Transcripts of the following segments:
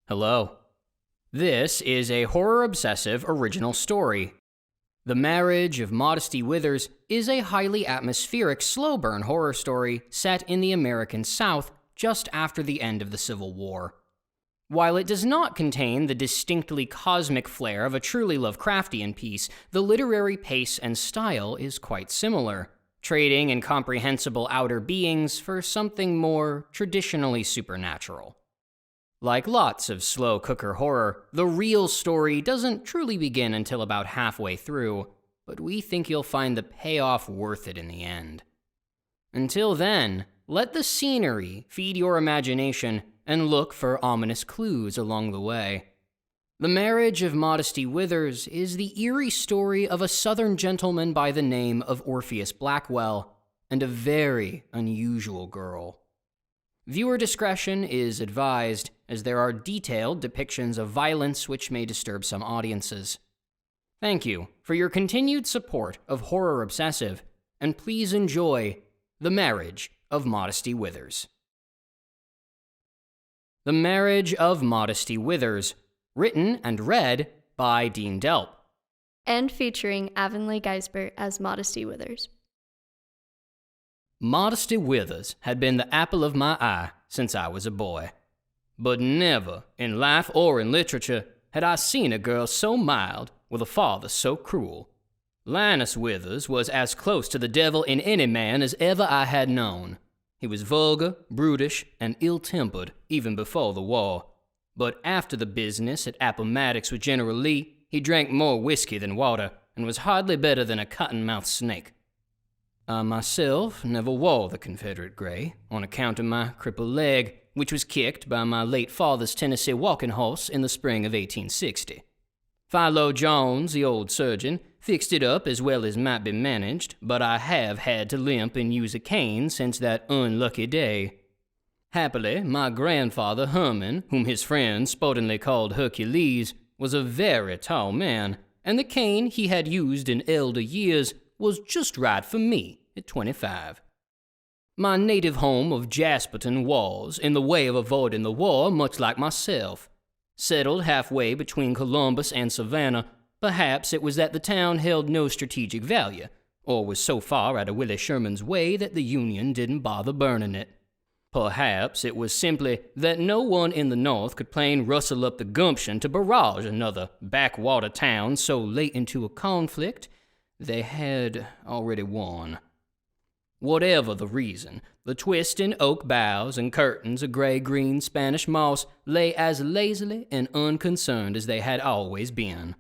Hello. This is a horror-obsessive original story. The Marriage of Modesty Withers is a highly atmospheric, slow-burn horror story set in the American South just after the end of the Civil War. While it does not contain the distinctly cosmic flair of a truly Lovecraftian piece, the literary pace and style is quite similar, trading incomprehensible outer beings for something more traditionally supernatural. Like lots of slow cooker horror, the real story doesn't truly begin until about halfway through, but we think you'll find the payoff worth it in the end. Until then, let the scenery feed your imagination and look for ominous clues along the way. The Marriage of Modesty Withers is the eerie story of a Southern gentleman by the name of Orpheus Blackwell and a very unusual girl. Viewer discretion is advised, as there are detailed depictions of violence which may disturb some audiences. Thank you for your continued support of Horror Obsessive, and please enjoy The Marriage of Modesty Withers. The Marriage of Modesty Withers, written and read by Dean Delp. And featuring Avonlea Geisbert as Modesty Withers. Modesty Withers had been the apple of my eye since I was a boy. But never, in life or in literature, had I seen a girl so mild with a father so cruel. Linus Withers was as close to the devil in any man as ever I had known. He was vulgar, brutish, and ill-tempered even before the war. But after the business at Appomattox with General Lee, he drank more whiskey than water and was hardly better than a cotton-mouthed snake. I myself never wore the Confederate gray on account of my crippled leg, which was kicked by my late father's Tennessee walking horse in the spring of 1860. Philo Jones, the old surgeon, fixed it up as well as might be managed, but I have had to limp and use a cane since that unlucky day. Happily, my grandfather Herman, whom his friends sportingly called Hercules, was a very tall man, and the cane he had used in elder years was just right for me at 25. My native home of Jasperton was, in the way of avoiding the war, much like myself. Settled halfway between Columbus and Savannah, perhaps it was that the town held no strategic value, or was so far out of Willie Sherman's way that the Union didn't bother burning it. Perhaps it was simply that no one in the North could plain rustle up the gumption to barrage another backwater town so late into a conflict they had already won. Whatever the reason, the twisting oak boughs and curtains of gray-green Spanish moss lay as lazily and unconcerned as they had always been.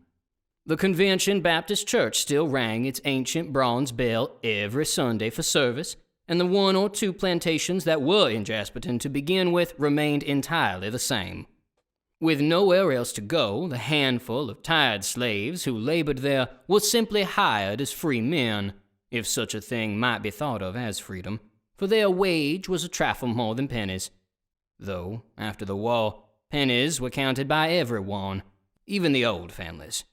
The Convention Baptist Church still rang its ancient bronze bell every Sunday for service, and the one or two plantations that were in Jasperton to begin with remained entirely the same. With nowhere else to go, the handful of tired slaves who labored there were simply hired as free men, if such a thing might be thought of as freedom, for their wage was a trifle more than pennies. Though, after the war, pennies were counted by everyone, even the old families.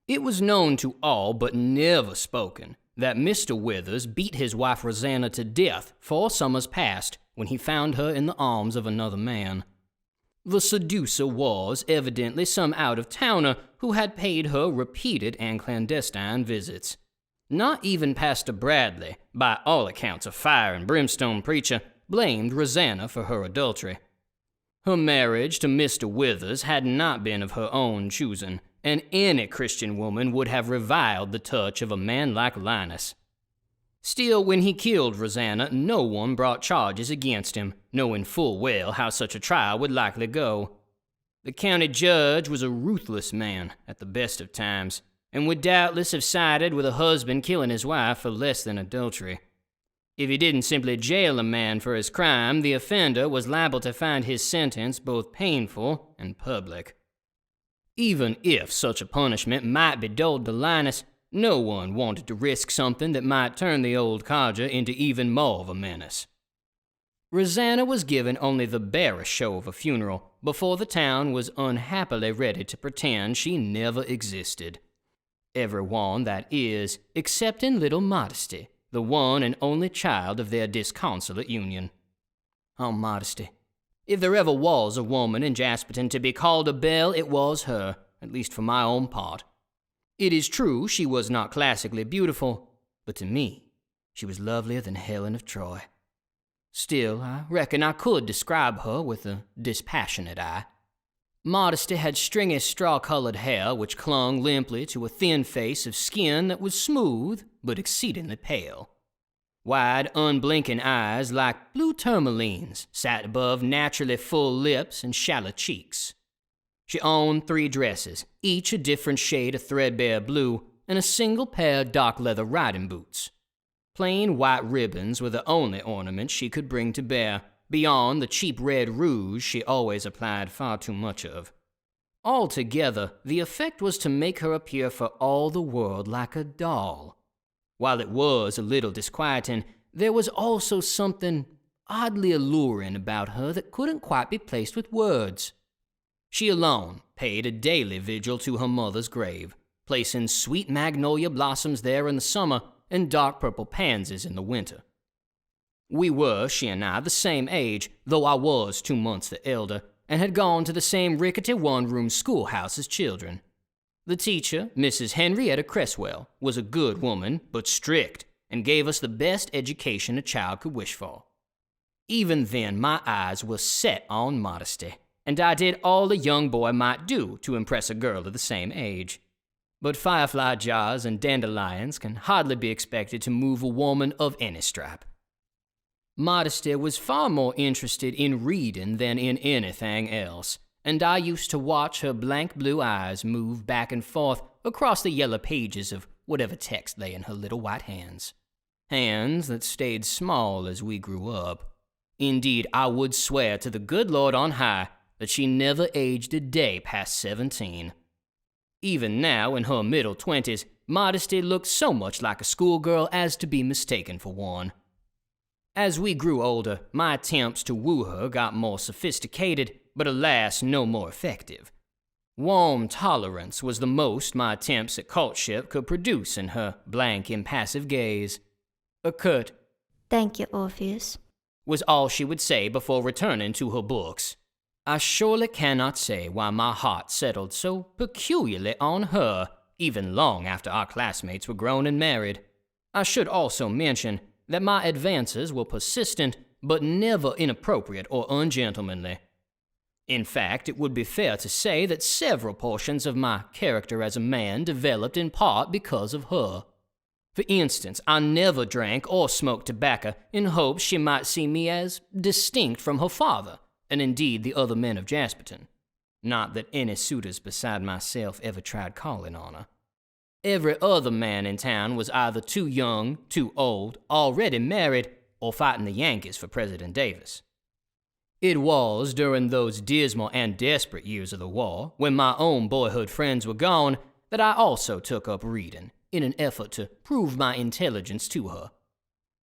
It was known to all, but never spoken, that Mr. Withers beat his wife Rosanna to death 4 summers past when he found her in the arms of another man. The seducer was evidently some out-of-towner who had paid her repeated and clandestine visits. Not even Pastor Bradley, by all accounts a fire and brimstone preacher, blamed Rosanna for her adultery. Her marriage to Mr. Withers had not been of her own choosing, and any Christian woman would have reviled the touch of a man like Linus. Still, when he killed Rosanna, no one brought charges against him, knowing full well how such a trial would likely go. The county judge was a ruthless man at the best of times, and would doubtless have sided with a husband killing his wife for less than adultery. If he didn't simply jail a man for his crime, the offender was liable to find his sentence both painful and public. Even if such a punishment might be doled to Linus, no one wanted to risk something that might turn the old codger into even more of a menace. Rosanna was given only the barest show of a funeral before the town was unhappily ready to pretend she never existed. Everyone, that is, excepting little Modesty, the one and only child of their disconsolate union. Oh, Modesty, If there ever was a woman in Jasperton to be called a belle, it was her, at least for my own part. It is true she was not classically beautiful, but to me, she was lovelier than Helen of Troy. Still, I reckon I could describe her with a dispassionate eye. Modesty had stringy straw-colored hair which clung limply to a thin face of skin that was smooth but exceedingly pale. Wide, unblinking eyes like blue tourmalines sat above naturally full lips and shallow cheeks. She owned 3 dresses, each a different shade of threadbare blue, and a single pair of dark leather riding boots. Plain white ribbons were the only ornaments she could bring to bear, beyond the cheap red rouge she always applied far too much of. Altogether, the effect was to make her appear for all the world like a doll. While it was a little disquieting, there was also something oddly alluring about her that couldn't quite be placed with words. She alone paid a daily vigil to her mother's grave, placing sweet magnolia blossoms there in the summer and dark purple pansies in the winter. We were, she and I, the same age, though I was 2 months the elder, and had gone to the same rickety one-room schoolhouse as children. The teacher, Mrs. Henrietta Cresswell, was a good woman, but strict, and gave us the best education a child could wish for. Even then, my eyes were set on modesty, and I did all a young boy might do to impress a girl of the same age. But firefly jars and dandelions can hardly be expected to move a woman of any stripe. Modesty was far more interested in reading than in anything else, and I used to watch her blank blue eyes move back and forth across the yellow pages of whatever text lay in her little white hands. Hands that stayed small as we grew up. Indeed, I would swear to the good Lord on high that she never aged a day past 17. Even now, in her middle 20s, Modesty looked so much like a schoolgirl as to be mistaken for one. As we grew older, my attempts to woo her got more sophisticated, but alas, no more effective. Warm tolerance was the most my attempts at courtship could produce in her blank, impassive gaze. A curt, "Thank you, Orpheus," was all she would say before returning to her books. I surely cannot say why my heart settled so peculiarly on her, even long after our classmates were grown and married. I should also mention that my advances were persistent, but never inappropriate or ungentlemanly. In fact, it would be fair to say that several portions of my character as a man developed in part because of her. For instance, I never drank or smoked tobacco in hopes she might see me as distinct from her father, and indeed the other men of Jasperton. Not that any suitors beside myself ever tried calling on her. Every other man in town was either too young, too old, already married, or fighting the Yankees for President Davis. It was during those dismal and desperate years of the war, when my own boyhood friends were gone, that I also took up reading, in an effort to prove my intelligence to her.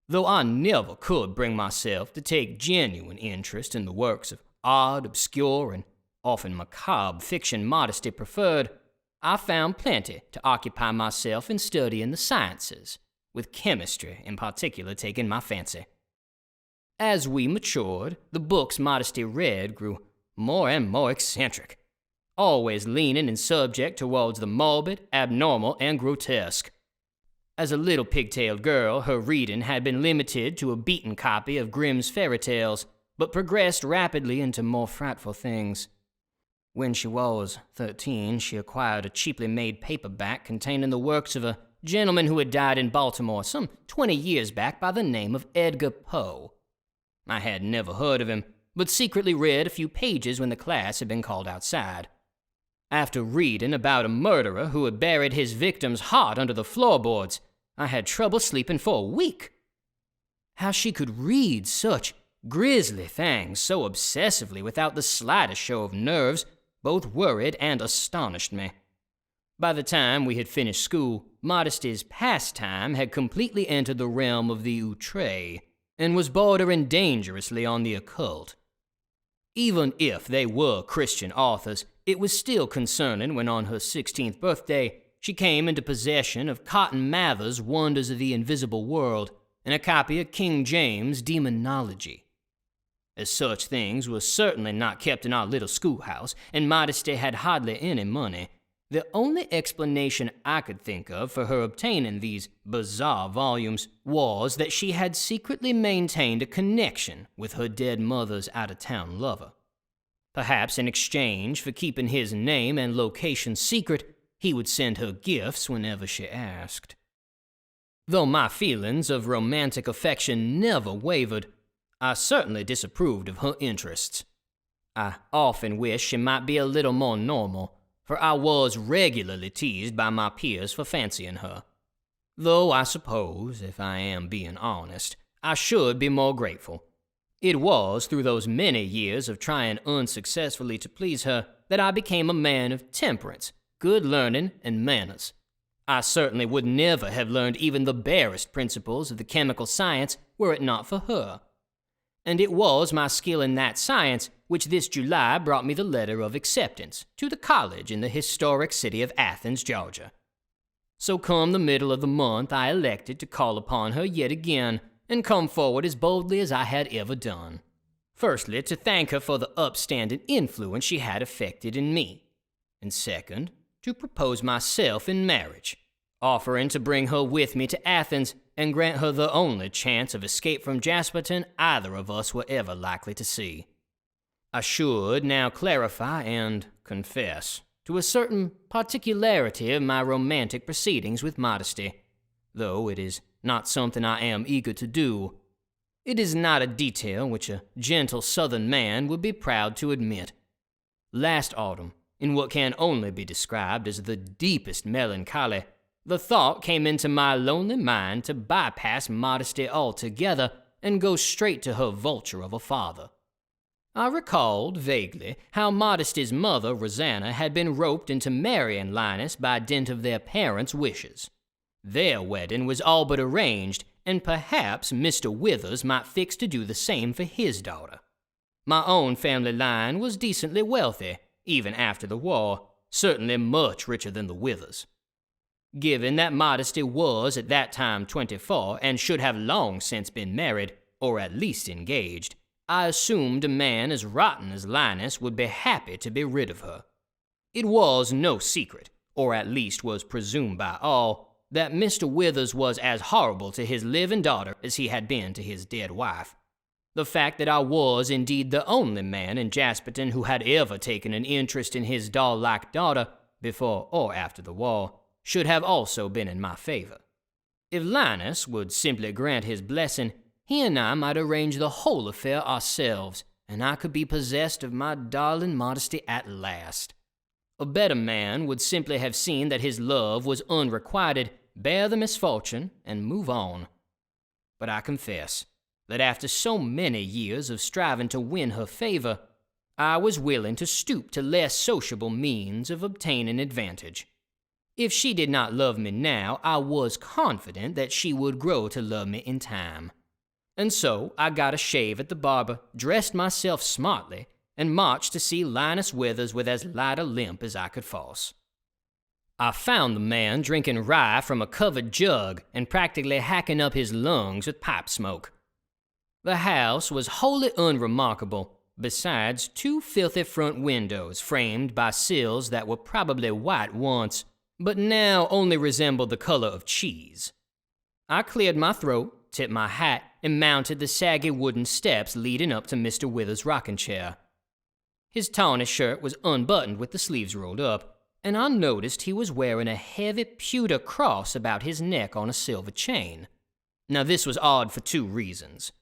Though I never could bring myself to take genuine interest in the works of odd, obscure, and often macabre fiction Modesty preferred, I found plenty to occupy myself in studying the sciences, with chemistry in particular taking my fancy. As we matured, the books Modesty read grew more and more eccentric, always leaning in subject towards the morbid, abnormal, and grotesque. As a little pigtailed girl, her reading had been limited to a beaten copy of Grimm's fairy tales, but progressed rapidly into more frightful things. When she was 13, she acquired a cheaply made paperback containing the works of a gentleman who had died in Baltimore some 20 years back by the name of Edgar Poe. I had never heard of him, but secretly read a few pages when the class had been called outside. After reading about a murderer who had buried his victim's heart under the floorboards, I had trouble sleeping for a week. How she could read such grisly things so obsessively without the slightest show of nerves both worried and astonished me. By the time we had finished school, Modesty's pastime had completely entered the realm of the outre, and was bordering dangerously on the occult. Even if they were Christian authors, it was still concerning when on her 16th birthday, she came into possession of Cotton Mather's Wonders of the Invisible World and a copy of King James' Demonology. as such things were certainly not kept in our little schoolhouse, and Modesty had hardly any money. The only explanation I could think of for her obtaining these bizarre volumes was that she had secretly maintained a connection with her dead mother's out-of-town lover. Perhaps in exchange for keeping his name and location secret, he would send her gifts whenever she asked. Though my feelings of romantic affection never wavered, I certainly disapproved of her interests. I often wished she might be a little more normal, for I was regularly teased by my peers for fancying her. Though I suppose, if I am being honest, I should be more grateful. It was through those many years of trying unsuccessfully to please her that I became a man of temperance, good learning, and manners. I certainly would never have learned even the barest principles of the chemical science were it not for her. And it was my skill in that science which this July brought me the letter of acceptance to the college in the historic city of Athens, Georgia. So come the middle of the month, I elected to call upon her yet again, and come forward as boldly as I had ever done. Firstly, to thank her for the upstanding influence she had effected in me, and second, to propose myself in marriage, offering to bring her with me to Athens and grant her the only chance of escape from Jasperton either of us were ever likely to see. I should now clarify and confess to a certain particularity of my romantic proceedings with Modesty, though it is not something I am eager to do. It is not a detail which a gentle Southern man would be proud to admit. Last autumn, in what can only be described as the deepest melancholy, the thought came into my lonely mind to bypass Modesty altogether and go straight to her vulture of a father. I recalled, vaguely, how Modesty's mother, Rosanna, had been roped into marrying Linus by dint of their parents' wishes. Their wedding was all but arranged, and perhaps Mr. Withers might fix to do the same for his daughter. My own family line was decently wealthy, even after the war, certainly much richer than the Withers. Given that Modesty was at that time 24 and should have long since been married, or at least engaged, I assumed a man as rotten as Linus would be happy to be rid of her. It was no secret, or at least was presumed by all, that Mr. Withers was as horrible to his living daughter as he had been to his dead wife. The fact that I was indeed the only man in Jasperton who had ever taken an interest in his doll-like daughter, before or after the war, should have also been in my favor. If Linus would simply grant his blessing, he and I might arrange the whole affair ourselves, and I could be possessed of my darling Modesty at last. A better man would simply have seen that his love was unrequited, bear the misfortune, and move on. But I confess that after so many years of striving to win her favor, I was willing to stoop to less sociable means of obtaining advantage. If she did not love me now, I was confident that she would grow to love me in time. And so I got a shave at the barber, dressed myself smartly, and marched to see Linus Withers with as light a limp as I could force. I found the man drinking rye from a covered jug and practically hacking up his lungs with pipe smoke. The house was wholly unremarkable, besides 2 filthy front windows framed by sills that were probably white once, but now only resembled the color of cheese. I cleared my throat, tipped my hat, and mounted the saggy wooden steps leading up to Mr. Withers' rocking chair. His tawny shirt was unbuttoned with the sleeves rolled up, and I noticed he was wearing a heavy pewter cross about his neck on a silver chain. Now this was odd for 2 reasons.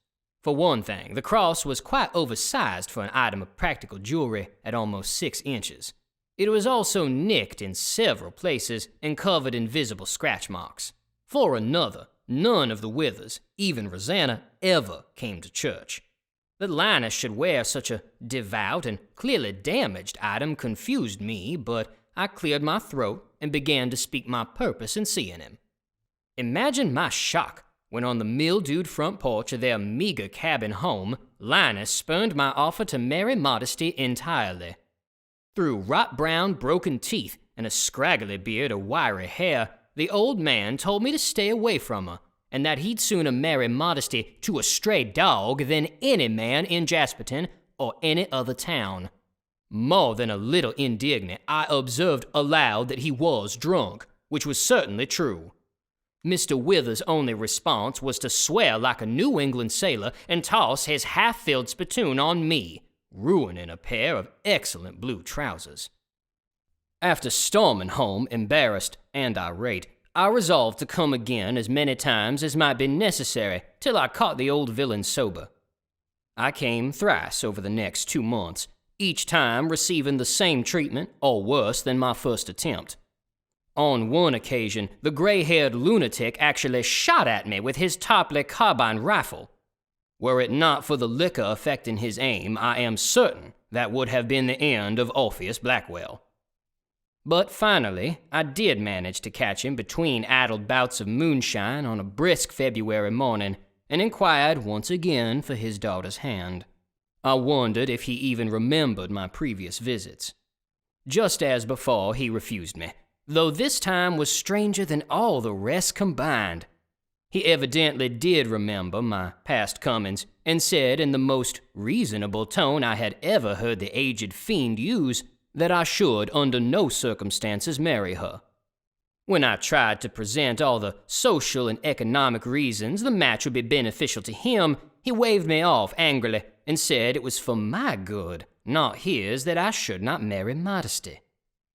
For one thing, the cross was quite oversized for an item of practical jewelry at almost 6 inches. It was also nicked in several places and covered in visible scratch marks. For another, none of the Withers, even Rosanna, ever came to church. That Linus should wear such a devout and clearly damaged item confused me, but I cleared my throat and began to speak my purpose in seeing him. Imagine my shock when on the mildewed front porch of their meager cabin home, Linus spurned my offer to marry Modesty entirely. Through rot-brown, broken teeth and a scraggly beard of wiry hair, the old man told me to stay away from her, and that he'd sooner marry Modesty to a stray dog than any man in Jasperton or any other town. More than a little indignant, I observed aloud that he was drunk, which was certainly true. Mr. Withers' only response was to swear like a New England sailor and toss his half-filled spittoon on me, ruining a pair of excellent blue trousers. After storming home, embarrassed and irate, I resolved to come again as many times as might be necessary till I caught the old villain sober. I came thrice over the next 2 months, each time receiving the same treatment, or worse than my first attempt. On one occasion, the gray-haired lunatic actually shot at me with his Topley carbine rifle. Were it not for the liquor affecting his aim, I am certain that would have been the end of Orpheus Blackwell. But finally, I did manage to catch him between addled bouts of moonshine on a brisk February morning, and inquired once again for his daughter's hand. I wondered if he even remembered my previous visits. Just as before, he refused me, though this time was stranger than all the rest combined. He evidently did remember my past comings, and said in the most reasonable tone I had ever heard the aged fiend use, that I should under no circumstances marry her. When I tried to present all the social and economic reasons the match would be beneficial to him, he waved me off angrily and said it was for my good, not his, that I should not marry Modesty.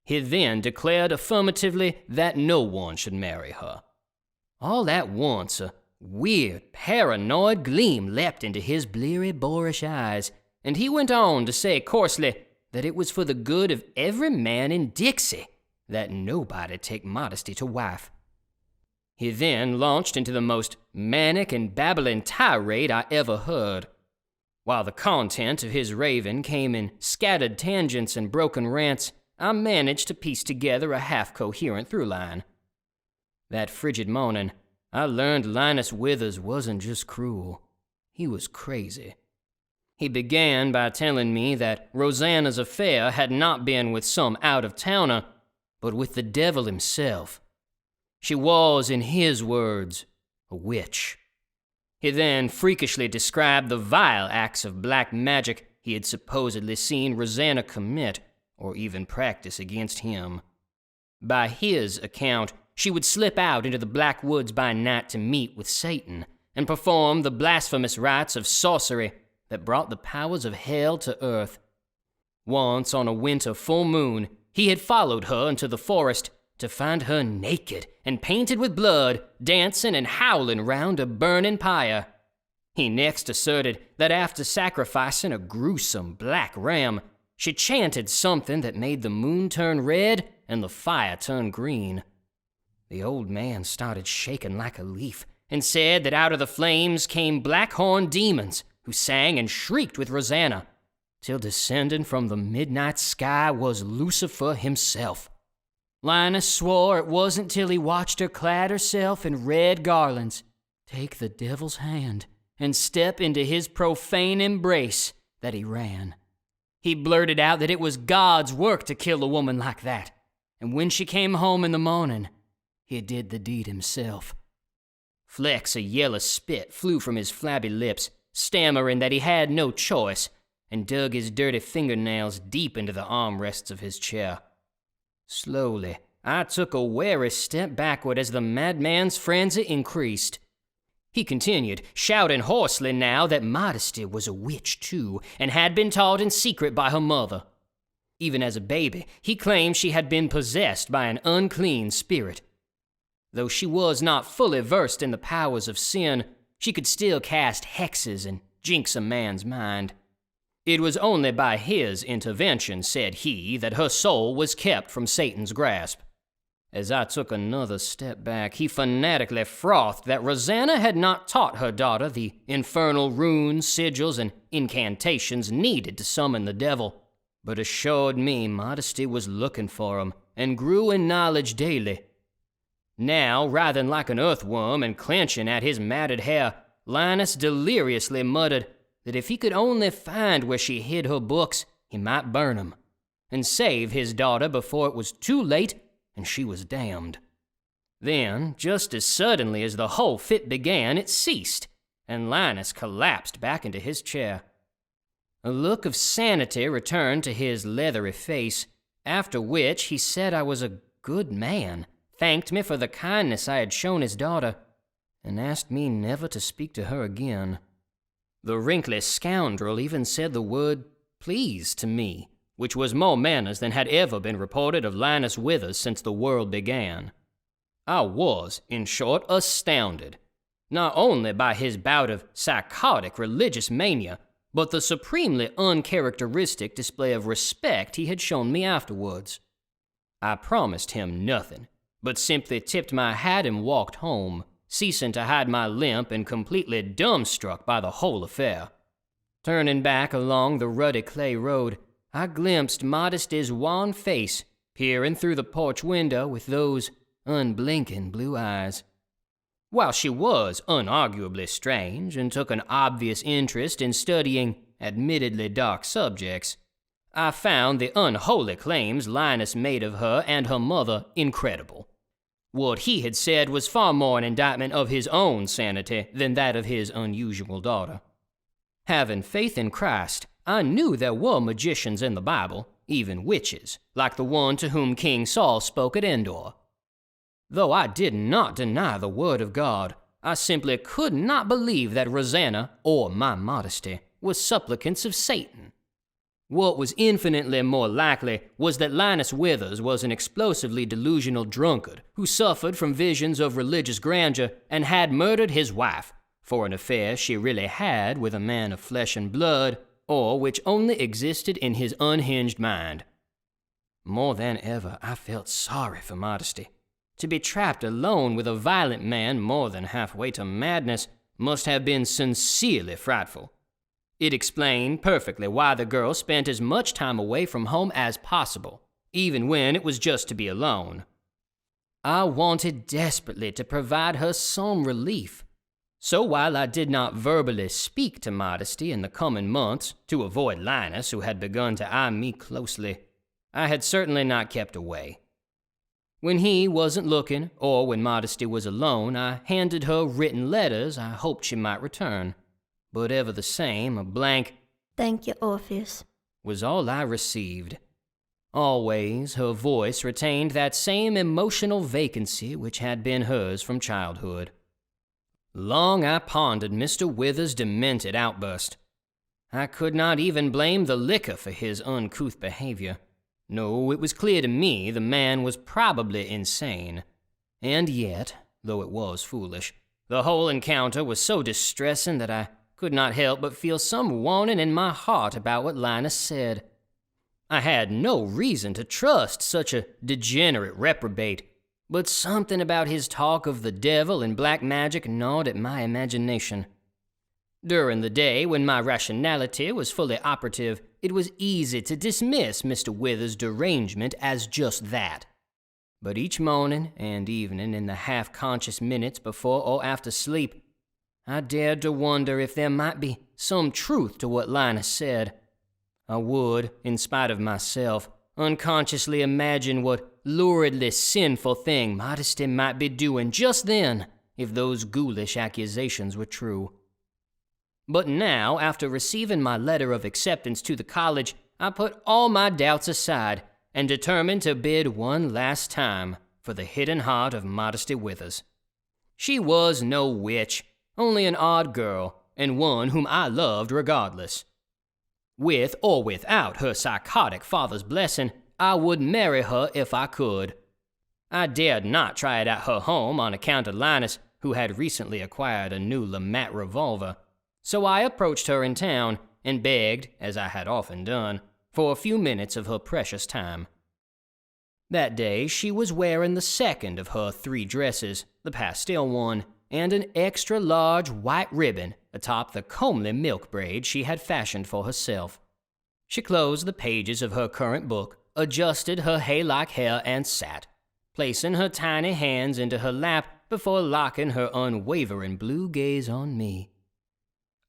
He then declared affirmatively that no one should marry her. All at once, a weird, paranoid gleam leapt into his bleary, boorish eyes, and he went on to say coarsely that it was for the good of every man in Dixie that nobody take Modesty to wife. He then launched into the most manic and babbling tirade I ever heard. While the content of his raving came in scattered tangents and broken rants, I managed to piece together a half-coherent through-line. That frigid morning, I learned Linus Withers wasn't just cruel. He was crazy. He began by telling me that Rosanna's affair had not been with some out-of-towner, but with the devil himself. She was, in his words, a witch. He then freakishly described the vile acts of black magic he had supposedly seen Rosanna commit, or even practice against him. By his account, she would slip out into the black woods by night to meet with Satan, and perform the blasphemous rites of sorcery that brought the powers of hell to earth. Once, on a winter full moon, he had followed her into the forest to find her naked and painted with blood, dancing and howling round a burning pyre. He next asserted that after sacrificing a gruesome black ram, she chanted something that made the moon turn red and the fire turn green. The old man started shaking like a leaf and said that out of the flames came black-horned demons who sang and shrieked with Rosanna, till descending from the midnight sky was Lucifer himself. Linus swore it wasn't till he watched her clad herself in red garlands, take the devil's hand, and step into his profane embrace that he ran. He blurted out that it was God's work to kill a woman like that, and when she came home in the morning, he did the deed himself. Flecks of yellow spit flew from his flabby lips, stammering that he had no choice, and dug his dirty fingernails deep into the armrests of his chair. Slowly, I took a wary step backward as the madman's frenzy increased. He continued, shouting hoarsely now that Modesty was a witch too, and had been taught in secret by her mother. Even as a baby, he claimed she had been possessed by an unclean spirit. Though she was not fully versed in the powers of sin, she could still cast hexes and jinx a man's mind. It was only by his intervention, said he, that her soul was kept from Satan's grasp. As I took another step back, he fanatically frothed that Rosanna had not taught her daughter the infernal runes, sigils, and incantations needed to summon the devil, but assured me Modesty was looking for him and grew in knowledge daily. Now, writhing like an earthworm and clenching at his matted hair, Linus deliriously muttered that if he could only find where she hid her books, he might burn them, and save his daughter before it was too late and she was damned. Then, just as suddenly as the whole fit began, it ceased, and Linus collapsed back into his chair. A look of sanity returned to his leathery face, after which he said I was a good man, thanked me for the kindness I had shown his daughter, and asked me never to speak to her again. The wrinkly scoundrel even said the word please to me, which was more manners than had ever been reported of Linus Withers since the world began. I was, in short, astounded, not only by his bout of psychotic religious mania, but the supremely uncharacteristic display of respect he had shown me afterwards. I promised him nothing, but simply tipped my hat and walked home, ceasing to hide my limp and completely dumbstruck by the whole affair. Turning back along the ruddy clay road, I glimpsed Modesty's wan face peering through the porch window with those unblinking blue eyes. While she was unarguably strange and took an obvious interest in studying admittedly dark subjects, I found the unholy claims Linus made of her and her mother incredible. What he had said was far more an indictment of his own sanity than that of his unusual daughter. Having faith in Christ, I knew there were magicians in the Bible, even witches, like the one to whom King Saul spoke at Endor. Though I did not deny the word of God, I simply could not believe that Rosanna, or my modesty, was supplicants of Satan. What was infinitely more likely was that Linus Withers was an explosively delusional drunkard who suffered from visions of religious grandeur and had murdered his wife for an affair she really had with a man of flesh and blood, or which only existed in his unhinged mind. More than ever, I felt sorry for Modesty. To be trapped alone with a violent man more than halfway to madness must have been sincerely frightful. It explained perfectly why the girl spent as much time away from home as possible, even when it was just to be alone. I wanted desperately to provide her some relief. So while I did not verbally speak to Modesty in the coming months to avoid Linus, who had begun to eye me closely, I had certainly not kept away. When he wasn't looking, or when Modesty was alone, I handed her written letters I hoped she might return. But ever the same, a blank, "Thank you, Orpheus," was all I received. Always, her voice retained that same emotional vacancy which had been hers from childhood. Long I pondered Mr. Withers' demented outburst. I could not even blame the liquor for his uncouth behavior. No, it was clear to me the man was probably insane. And yet, though it was foolish, the whole encounter was so distressing that I could not help but feel some warning in my heart about what Linus said. I had no reason to trust such a degenerate reprobate, but something about his talk of the devil and black magic gnawed at my imagination. During the day, when my rationality was fully operative, it was easy to dismiss Mr. Withers' derangement as just that. But each morning and evening, in the half-conscious minutes before or after sleep, I dared to wonder if there might be some truth to what Linus said. I would, in spite of myself, unconsciously imagine what luridly sinful thing Modesty might be doing just then if those ghoulish accusations were true. But now, after receiving my letter of acceptance to the college, I put all my doubts aside and determined to bid one last time for the hidden heart of Modesty Withers. She was no witch, only an odd girl, and one whom I loved regardless. With or without her psychotic father's blessing, I would marry her if I could. I dared not try it at her home on account of Linus, who had recently acquired a new LeMat revolver. So I approached her in town and begged, as I had often done, for a few minutes of her precious time. That day she was wearing the second of her 3 dresses, the pastel one, and an extra-large white ribbon atop the comely milk braid she had fashioned for herself. She closed the pages of her current book, adjusted her hay-like hair, and sat, placing her tiny hands into her lap before locking her unwavering blue gaze on me.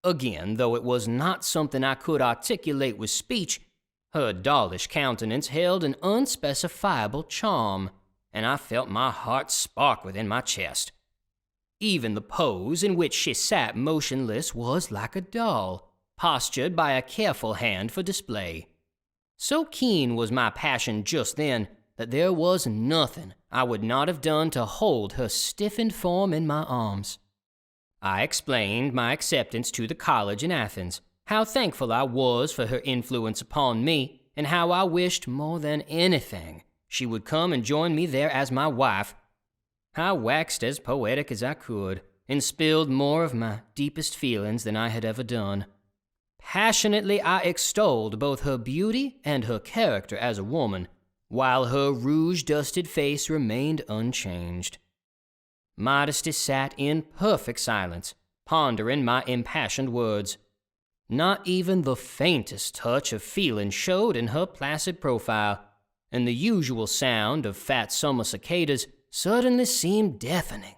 Again, though it was not something I could articulate with speech, her dollish countenance held an unspecifiable charm, and I felt my heart spark within my chest. Even the pose in which she sat motionless was like a doll, postured by a careful hand for display. So keen was my passion just then that there was nothing I would not have done to hold her stiffened form in my arms. I explained my acceptance to the college in Athens, how thankful I was for her influence upon me, and how I wished more than anything she would come and join me there as my wife. I waxed as poetic as I could, and spilled more of my deepest feelings than I had ever done. Passionately I extolled both her beauty and her character as a woman, while her rouge-dusted face remained unchanged. Modesty sat in perfect silence, pondering my impassioned words. Not even the faintest touch of feeling showed in her placid profile, and the usual sound of fat summer cicadas suddenly seemed deafening.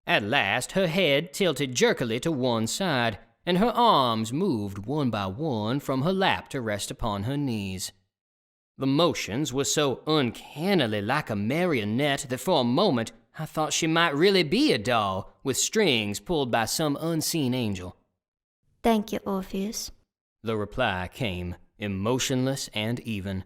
At last her head tilted jerkily to one side, and her arms moved one by one from her lap to rest upon her knees. The motions were so uncannily like a marionette that for a moment I thought she might really be a doll with strings pulled by some unseen angel. Thank you, Orpheus. The reply came, emotionless and even.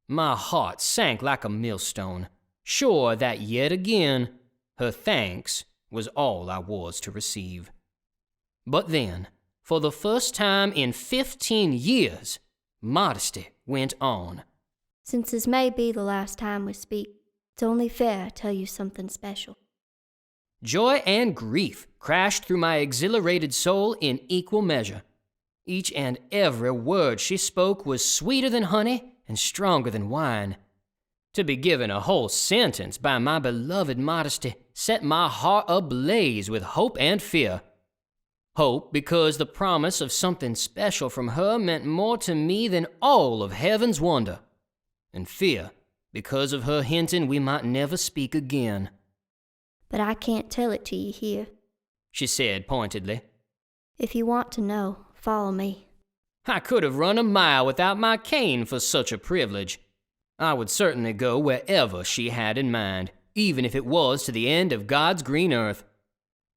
My heart sank like a millstone, sure that yet again her thanks was all I was to receive. But then, for the first time in 15 years, Modesty went on. Since this may be the last time we speak, it's only fair I tell you something special. Joy and grief crashed through my exhilarated soul in equal measure. Each and every word she spoke was sweeter than honey and stronger than wine. To be given a whole sentence by my beloved Modesty set my heart ablaze with hope and fear. Hope because the promise of something special from her meant more to me than all of heaven's wonder. And fear because of her hinting we might never speak again. But I can't tell it to you here. She said pointedly. If you want to know, follow me. I could have run a mile without my cane for such a privilege. I would certainly go wherever she had in mind, even if it was to the end of God's green earth.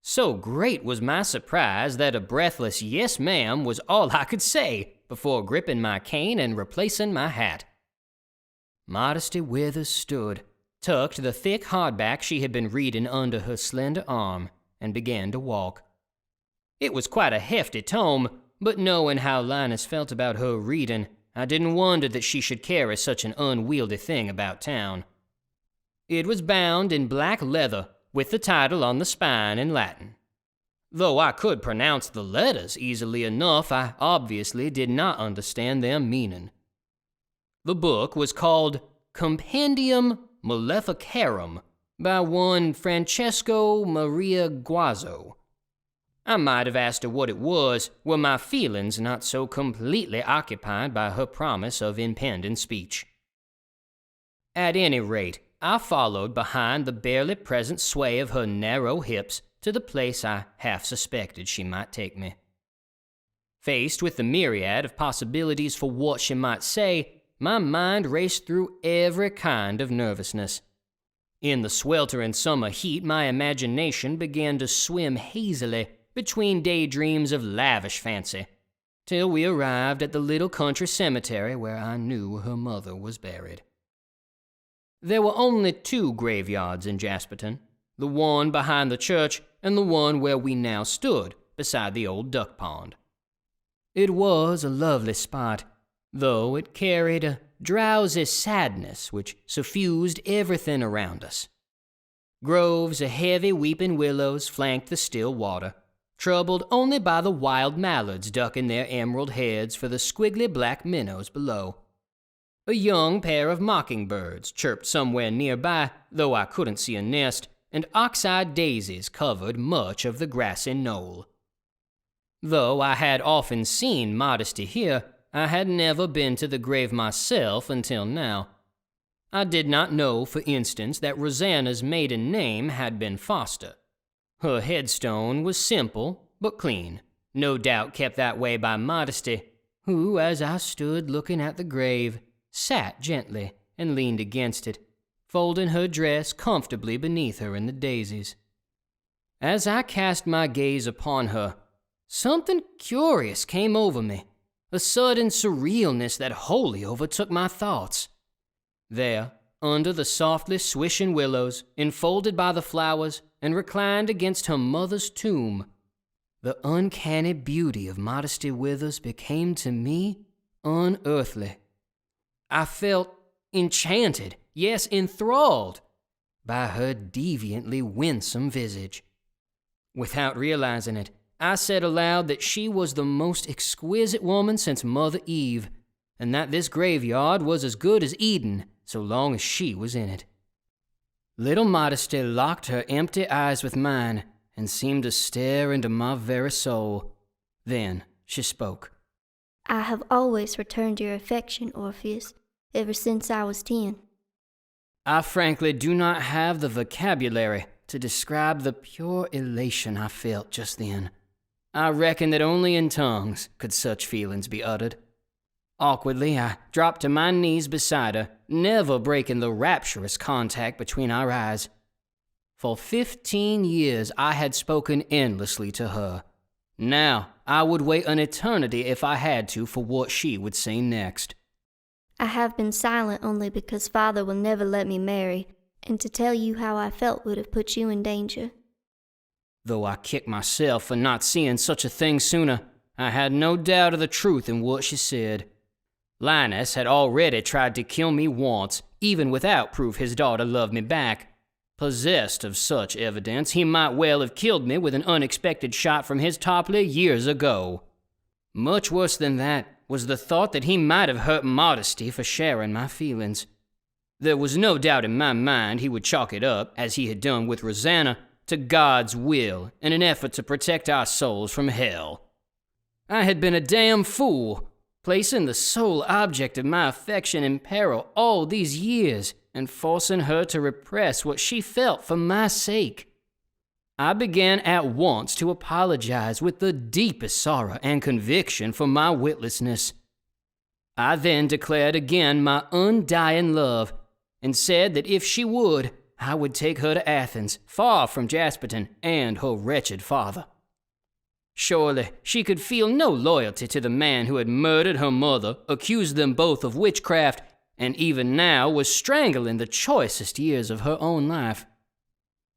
So great was my surprise that a breathless "yes, ma'am" was all I could say before gripping my cane and replacing my hat. Modesty Withers stood, tucked the thick hardback she had been reading under her slender arm, and began to walk. It was quite a hefty tome, but knowing how Linus felt about her reading, I didn't wonder that she should carry such an unwieldy thing about town. It was bound in black leather, with the title on the spine in Latin. Though I could pronounce the letters easily enough, I obviously did not understand their meaning. The book was called Compendium Maleficarum by one Francesco Maria Guazzo. I might have asked her what it was, were my feelings not so completely occupied by her promise of impending speech. At any rate, I followed behind the barely present sway of her narrow hips to the place I half suspected she might take me. Faced with the myriad of possibilities for what she might say, my mind raced through every kind of nervousness. In the sweltering summer heat, my imagination began to swim hazily between daydreams of lavish fancy, till we arrived at the little country cemetery where I knew her mother was buried. There were only 2 graveyards in Jasperton, the one behind the church and the one where we now stood beside the old duck pond. It was a lovely spot, though it carried a drowsy sadness which suffused everything around us. Groves of heavy weeping willows flanked the still water, troubled only by the wild mallards ducking their emerald heads for the squiggly black minnows below. A young pair of mockingbirds chirped somewhere nearby, though I couldn't see a nest, and ox-eyed daisies covered much of the grassy knoll. Though I had often seen Modesty here, I had never been to the grave myself until now. I did not know, for instance, that Rosanna's maiden name had been Foster. Her headstone was simple, but clean, no doubt kept that way by Modesty, who, as I stood looking at the grave, sat gently and leaned against it, folding her dress comfortably beneath her in the daisies. As I cast my gaze upon her, something curious came over me, a sudden surrealness that wholly overtook my thoughts. There, under the softly swishing willows, enfolded by the flowers, and reclined against her mother's tomb, the uncanny beauty of Modesty Withers became to me unearthly. I felt enchanted, yes, enthralled, by her deviantly winsome visage. Without realizing it, I said aloud that she was the most exquisite woman since Mother Eve, and that this graveyard was as good as Eden so long as she was in it. Little Modesty locked her empty eyes with mine and seemed to stare into my very soul. Then she spoke. I have always returned your affection, Orpheus, ever since I was 10. I frankly do not have the vocabulary to describe the pure elation I felt just then. I reckon that only in tongues could such feelings be uttered. Awkwardly, I dropped to my knees beside her, never breaking the rapturous contact between our eyes. For 15 years I had spoken endlessly to her. Now I would wait an eternity if I had to for what she would say next. I have been silent only because Father will never let me marry, and to tell you how I felt would have put you in danger. Though I kicked myself for not seeing such a thing sooner, I had no doubt of the truth in what she said. Linus had already tried to kill me once, even without proof his daughter loved me back. Possessed of such evidence, he might well have killed me with an unexpected shot from his toppler years ago. Much worse than that was the thought that he might have hurt Modesty for sharing my feelings. There was no doubt in my mind he would chalk it up, as he had done with Rosanna, to God's will in an effort to protect our souls from hell. I had been a damn fool, placing the sole object of my affection in peril all these years and forcing her to repress what she felt for my sake. I began at once to apologize with the deepest sorrow and conviction for my witlessness. I then declared again my undying love and said that if she would, I would take her to Athens, far from Jasperton and her wretched father. Surely she could feel no loyalty to the man who had murdered her mother, accused them both of witchcraft, and even now was strangling the choicest years of her own life.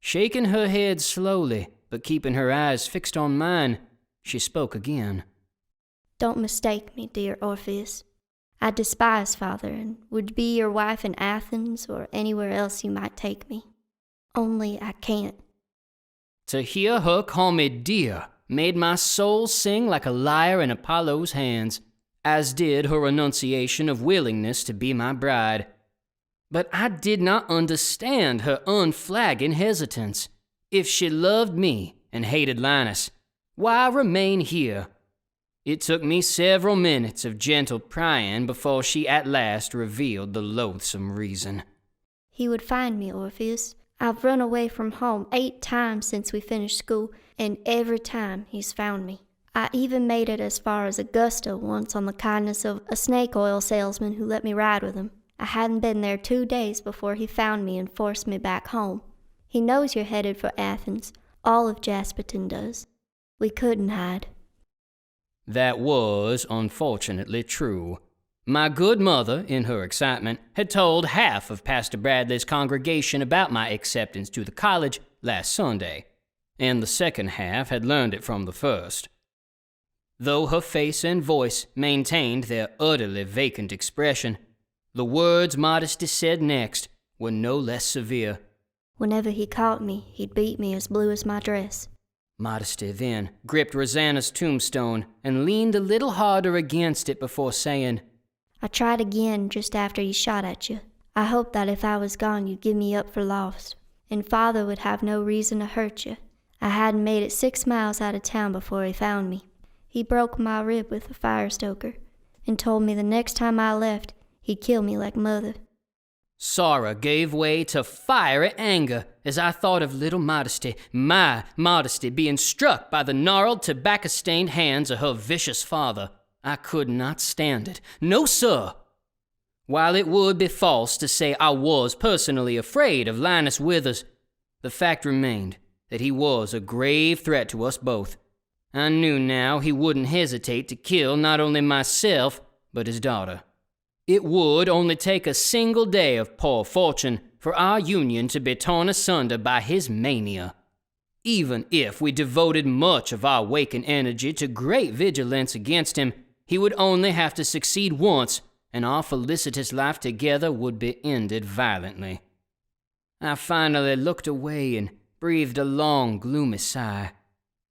Shaking her head slowly, but keeping her eyes fixed on mine, she spoke again. Don't mistake me, dear Orpheus. I despise Father and would be your wife in Athens or anywhere else you might take me. Only I can't. To hear her call me dear made my soul sing like a lyre in Apollo's hands, as did her renunciation of willingness to be my bride. But I did not understand her unflagging hesitance. If she loved me and hated Linus, why remain here? It took me several minutes of gentle prying before she at last revealed the loathsome reason. He would find me, Orpheus. I've run away from home 8 times since we finished school, and every time he's found me. I even made it as far as Augusta once on the kindness of a snake oil salesman who let me ride with him. I hadn't been there 2 days before he found me and forced me back home. He knows you're headed for Athens. All of Jasperton does. We couldn't hide. That was, unfortunately, true. My good mother, in her excitement, had told half of Pastor Bradley's congregation about my acceptance to the college last Sunday, and the second half had learned it from the first. Though her face and voice maintained their utterly vacant expression, the words Modesty said next were no less severe. Whenever he caught me, he'd beat me as blue as my dress. Modesty then gripped Rosanna's tombstone and leaned a little harder against it before saying, I tried again just after he shot at you. I hoped that if I was gone you'd give me up for lost, and Father would have no reason to hurt you. I hadn't made it 6 miles out of town before he found me. He broke my rib with a fire stoker and told me the next time I left, he'd kill me like Mother. Sorrow gave way to fiery anger as I thought of little Modesty, my Modesty, being struck by the gnarled, tobacco-stained hands of her vicious father. I could not stand it. No, sir! While it would be false to say I was personally afraid of Linus Withers, the fact remained that he was a grave threat to us both. I knew now he wouldn't hesitate to kill not only myself, but his daughter. It would only take a single day of poor fortune for our union to be torn asunder by his mania. Even if we devoted much of our waking energy to great vigilance against him, he would only have to succeed once, and our felicitous life together would be ended violently. I finally looked away and breathed a long, gloomy sigh.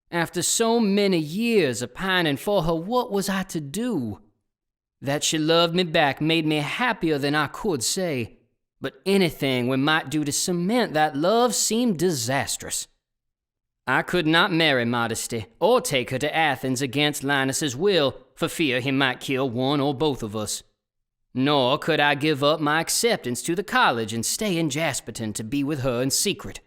After so many years of pining for her, what was I to do? That she loved me back made me happier than I could say, but anything we might do to cement that love seemed disastrous. I could not marry Modesty or take her to Athens against Linus's will for fear he might kill one or both of us. Nor could I give up my acceptance to the college and stay in Jasperton to be with her in secret.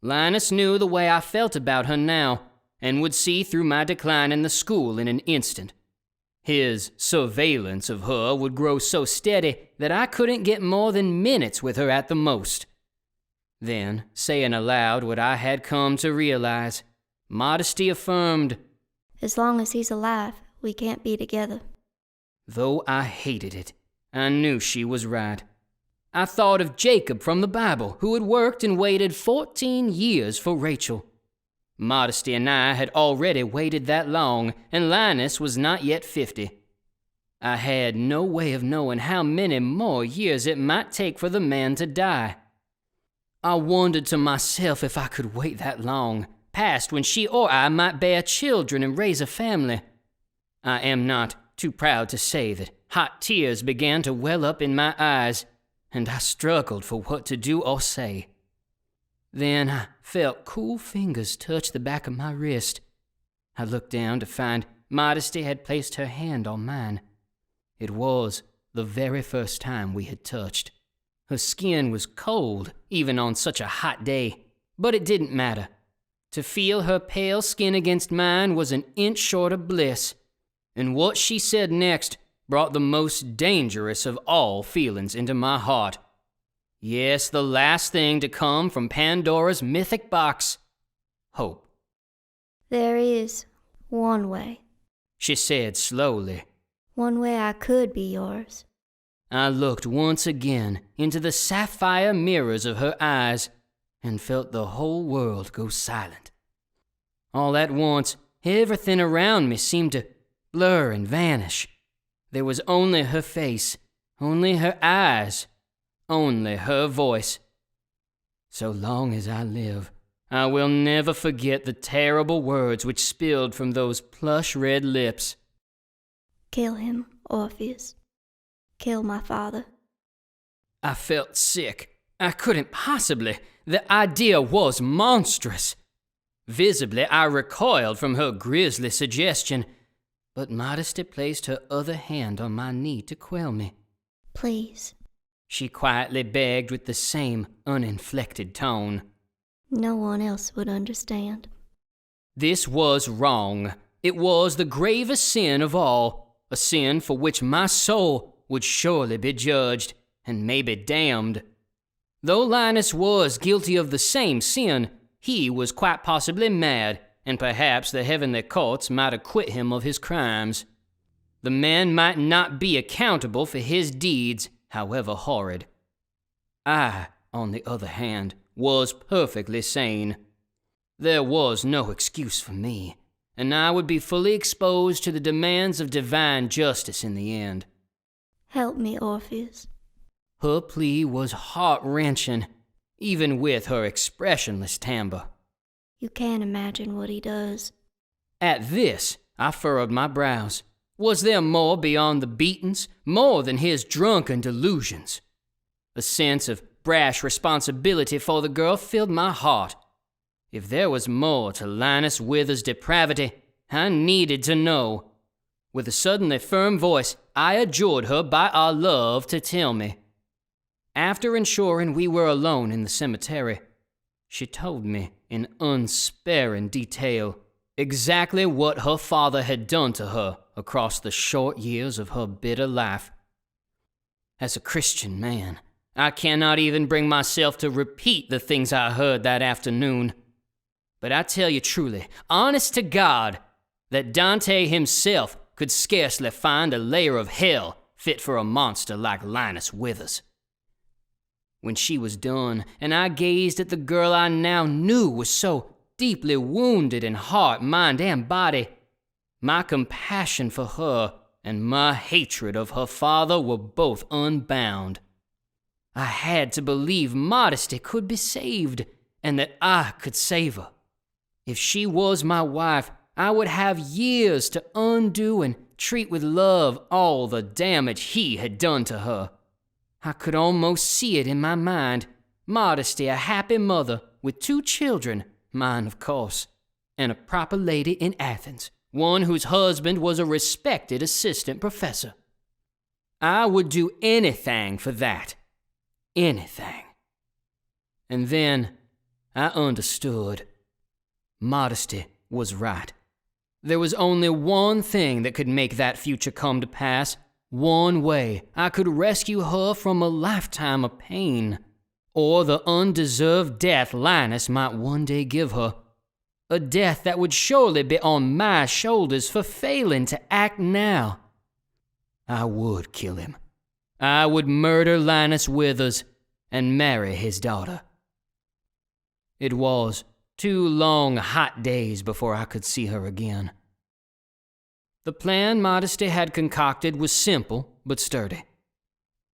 Linus knew the way I felt about her now, and would see through my decline in the school in an instant. His surveillance of her would grow so steady that I couldn't get more than minutes with her at the most. Then, saying aloud what I had come to realize, Modesty affirmed, "As long as he's alive, we can't be together." Though I hated it, I knew she was right. I thought of Jacob from the Bible, who had worked and waited 14 years for Rachel. Modesty and I had already waited that long, and Linus was not yet 50. I had no way of knowing how many more years it might take for the man to die. I wondered to myself if I could wait that long, past when she or I might bear children and raise a family. I am not too proud to say that hot tears began to well up in my eyes, and I struggled for what to do or say. Then I felt cool fingers touch the back of my wrist. I looked down to find Modesty had placed her hand on mine. It was the very first time we had touched. Her skin was cold, even on such a hot day, but it didn't matter. To feel her pale skin against mine was an inch short of bliss, and what she said next brought the most dangerous of all feelings into my heart. Yes, the last thing to come from Pandora's mythic box. Hope. "There is one way. She said slowly. One way I could be yours." I looked once again into the sapphire mirrors of her eyes and felt the whole world go silent. All at once, everything around me seemed to blur and vanish. There was only her face, only her eyes, only her voice. So long as I live, I will never forget the terrible words which spilled from those plush red lips. "Kill him, Orpheus. Kill my father." I felt sick. I couldn't possibly. The idea was monstrous. Visibly, I recoiled from her grisly suggestion, but Modesty placed her other hand on my knee to quell me. "Please." She quietly begged with the same uninflected tone. "No one else would understand." This was wrong. It was the gravest sin of all, a sin for which my soul would surely be judged, and maybe damned. Though Linus was guilty of the same sin, he was quite possibly mad, and perhaps the heavenly courts might acquit him of his crimes. The man might not be accountable for his deeds, however horrid. I, on the other hand, was perfectly sane. There was no excuse for me, and I would be fully exposed to the demands of divine justice in the end. "Help me, Orpheus." Her plea was heart-wrenching, even with her expressionless timbre. "You can't imagine what he does." At this, I furrowed my brows. Was there more beyond the beatings, more than his drunken delusions? A sense of brash responsibility for the girl filled my heart. If there was more to Linus Withers' depravity, I needed to know. With a suddenly firm voice, I adjured her by our love to tell me. After ensuring we were alone in the cemetery, she told me in unsparing detail exactly what her father had done to her across the short years of her bitter life. As a Christian man, I cannot even bring myself to repeat the things I heard that afternoon. But I tell you truly, honest to God, that Dante himself could scarcely find a layer of hell fit for a monster like Linus Withers. When she was done, and I gazed at the girl I now knew was so deeply wounded in heart, mind, and body, my compassion for her and my hatred of her father were both unbound. I had to believe Modesty could be saved, and that I could save her. If she was my wife, I would have years to undo and treat with love all the damage he had done to her. I could almost see it in my mind. Modesty, a happy mother with 2 children, mine of course, and a proper lady in Athens, one whose husband was a respected assistant professor. I would do anything for that. Anything. And then I understood. Modesty was right. There was only one thing that could make that future come to pass. One way I could rescue her from a lifetime of pain, or the undeserved death Linus might one day give her. A death that would surely be on my shoulders for failing to act now. I would kill him. I would murder Linus Withers and marry his daughter. It was 2 long, hot days before I could see her again. The plan Modesty had concocted was simple but sturdy.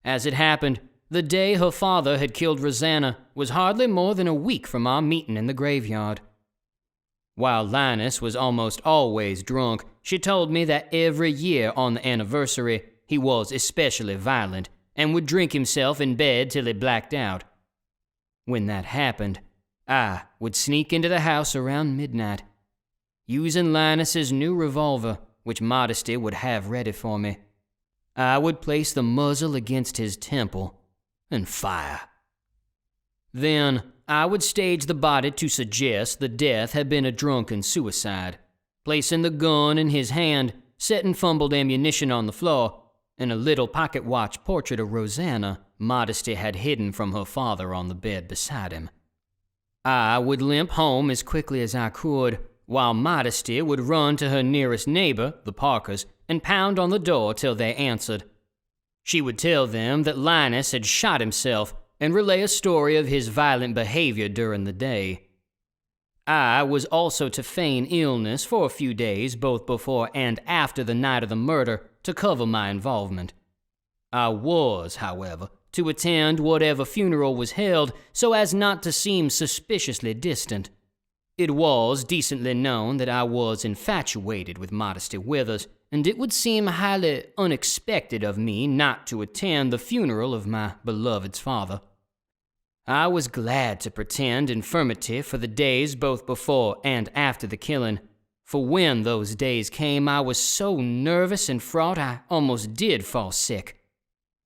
As it happened, the day her father had killed Rosanna was hardly more than a week from our meeting in the graveyard. While Linus was almost always drunk, she told me that every year on the anniversary, he was especially violent and would drink himself in bed till he blacked out. When that happened, I would sneak into the house around midnight, using Linus's new revolver, which Modesty would have ready for me. I would place the muzzle against his temple and fire. Then I would stage the body to suggest the death had been a drunken suicide, placing the gun in his hand, setting fumbled ammunition on the floor, and a little pocket watch portrait of Rosanna Modesty had hidden from her father on the bed beside him. I would limp home as quickly as I could, while Modesty would run to her nearest neighbor, the Parkers, and pound on the door till they answered. She would tell them that Linus had shot himself and relay a story of his violent behavior during the day. I was also to feign illness for a few days, both before and after the night of the murder, to cover my involvement. I was, however, to attend whatever funeral was held so as not to seem suspiciously distant. It was decently known that I was infatuated with Modesty Withers, and it would seem highly unexpected of me not to attend the funeral of my beloved's father. I was glad to pretend infirmity for the days both before and after the killing, for when those days came I was so nervous and fraught I almost did fall sick.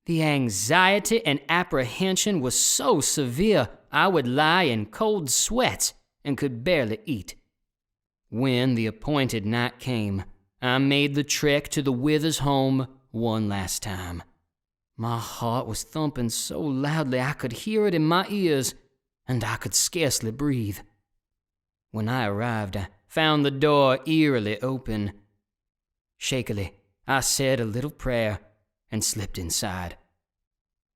The anxiety and apprehension was so severe I would lie in cold sweats and could barely eat. When the appointed night came, I made the trek to the Withers home one last time. My heart was thumping so loudly I could hear it in my ears, and I could scarcely breathe. When I arrived, I found the door eerily open. Shakily, I said a little prayer and slipped inside.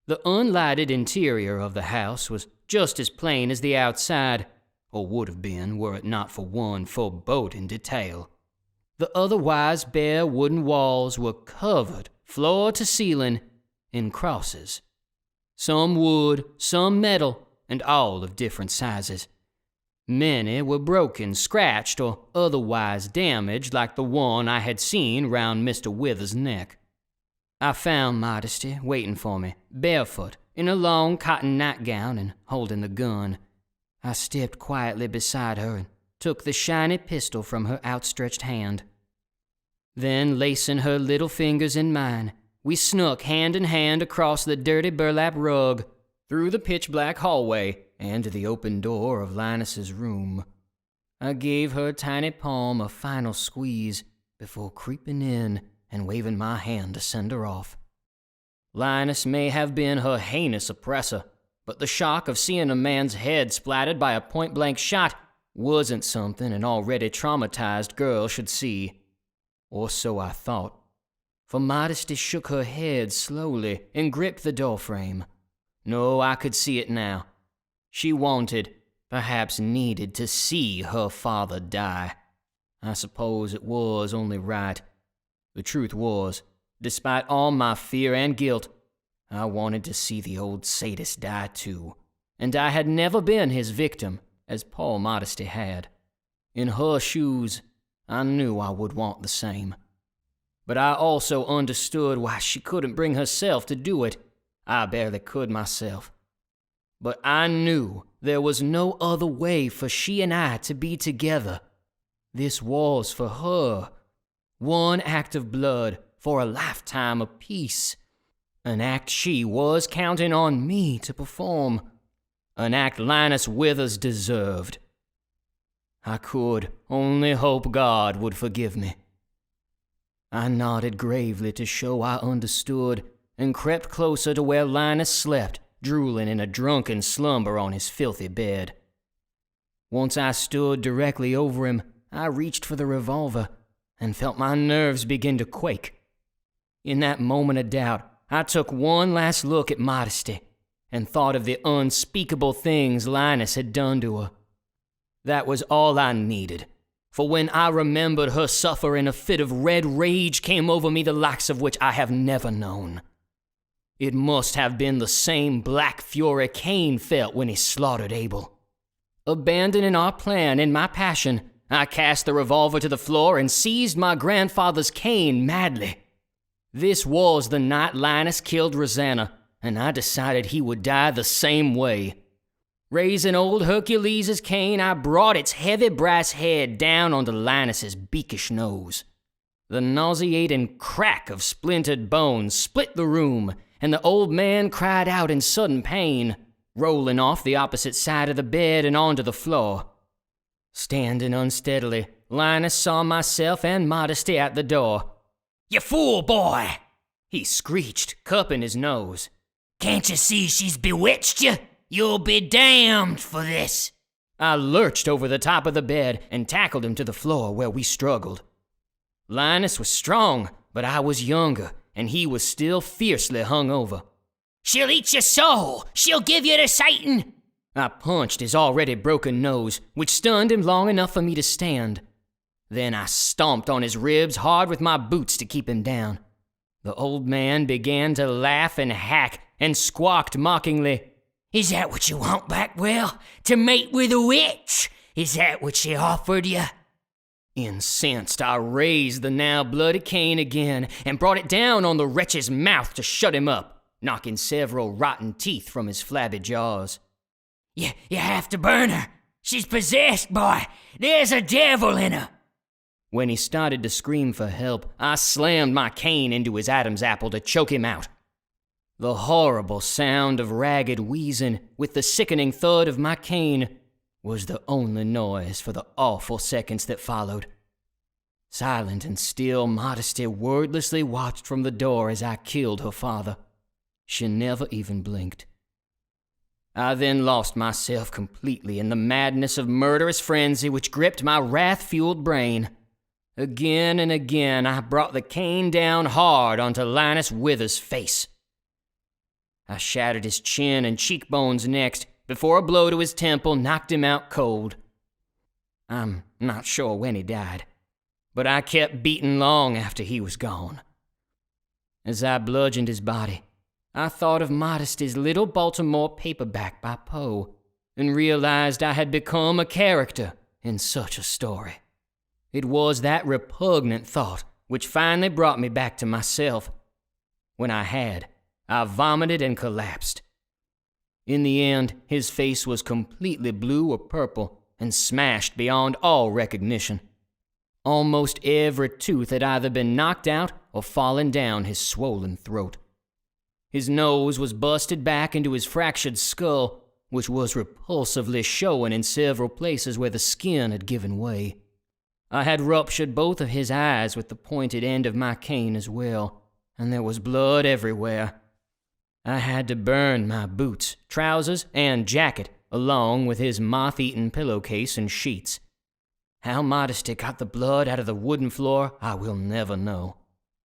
The unlighted interior of the house was just as plain as the outside, or would have been were it not for one foreboding detail. The otherwise bare wooden walls were covered, floor to ceiling, in crosses. Some wood, some metal, and all of different sizes. Many were broken, scratched, or otherwise damaged like the one I had seen round Mr. Withers' neck. I found Modesty waiting for me, barefoot, in a long cotton nightgown and holding the gun. I stepped quietly beside her and took the shiny pistol from her outstretched hand. Then, lacing her little fingers in mine, we snuck hand in hand across the dirty burlap rug, through the pitch-black hallway, and to the open door of Linus's room. I gave her tiny palm a final squeeze before creeping in and waving my hand to send her off. Linus may have been her heinous oppressor, but the shock of seeing a man's head splattered by a point-blank shot wasn't something an already traumatized girl should see. Or so I thought. For Modesty shook her head slowly and gripped the doorframe. No, I could see it now. She wanted, perhaps needed, to see her father die. I suppose it was only right. The truth was, despite all my fear and guilt, I wanted to see the old sadist die too. And I had never been his victim, as poor Modesty had. In her shoes, I knew I would want the same. But I also understood why she couldn't bring herself to do it. I barely could myself. But I knew there was no other way for she and I to be together. This was for her. One act of blood for a lifetime of peace. An act she was counting on me to perform. An act Linus Withers deserved. I could only hope God would forgive me. I nodded gravely to show I understood, and crept closer to where Linus slept, drooling in a drunken slumber on his filthy bed. Once I stood directly over him, I reached for the revolver, and felt my nerves begin to quake. In that moment of doubt, I took one last look at Modesty, and thought of the unspeakable things Linus had done to her. That was all I needed. For when I remembered her suffering, a fit of red rage came over me, the likes of which I have never known. It must have been the same black fury Cain felt when he slaughtered Abel. Abandoning our plan in my passion, I cast the revolver to the floor and seized my grandfather's cane madly. This was the night Linus killed Rosanna, and I decided he would die the same way. Raising old Hercules' cane, I brought its heavy brass head down onto Linus's beakish nose. The nauseating crack of splintered bones split the room, and the old man cried out in sudden pain, rolling off the opposite side of the bed and onto the floor. Standing unsteadily, Linus saw myself and Modesty at the door. "You fool, boy!" he screeched, cupping his nose. "Can't you see she's bewitched you? You'll be damned for this." I lurched over the top of the bed and tackled him to the floor where we struggled. Linus was strong, but I was younger, and he was still fiercely hungover. "She'll eat your soul! She'll give you to Satan!" I punched his already broken nose, which stunned him long enough for me to stand. Then I stomped on his ribs hard with my boots to keep him down. The old man began to laugh and hack and squawked mockingly, "Is that what you want, Blackwell? To mate with a witch? Is that what she offered you?" Incensed, I raised the now bloody cane again and brought it down on the wretch's mouth to shut him up, knocking several rotten teeth from his flabby jaws. You have to burn her. She's possessed, boy. There's a devil in her." When he started to scream for help, I slammed my cane into his Adam's apple to choke him out. The horrible sound of ragged wheezing with the sickening thud of my cane was the only noise for the awful seconds that followed. Silent and still, Modesty wordlessly watched from the door as I killed her father. She never even blinked. I then lost myself completely in the madness of murderous frenzy which gripped my wrath-fueled brain. Again and again I brought the cane down hard onto Linus Withers' face. I shattered his chin and cheekbones next, before a blow to his temple knocked him out cold. I'm not sure when he died, but I kept beating long after he was gone. As I bludgeoned his body, I thought of Modesty's Little Baltimore paperback by Poe, and realized I had become a character in such a story. It was that repugnant thought which finally brought me back to myself. When I had, I vomited and collapsed. In the end, his face was completely blue or purple and smashed beyond all recognition. Almost every tooth had either been knocked out or fallen down his swollen throat. His nose was busted back into his fractured skull, which was repulsively showing in several places where the skin had given way. I had ruptured both of his eyes with the pointed end of my cane as well, and there was blood everywhere. I had to burn my boots, trousers, and jacket, along with his moth-eaten pillowcase and sheets. How Modesty got the blood out of the wooden floor, I will never know.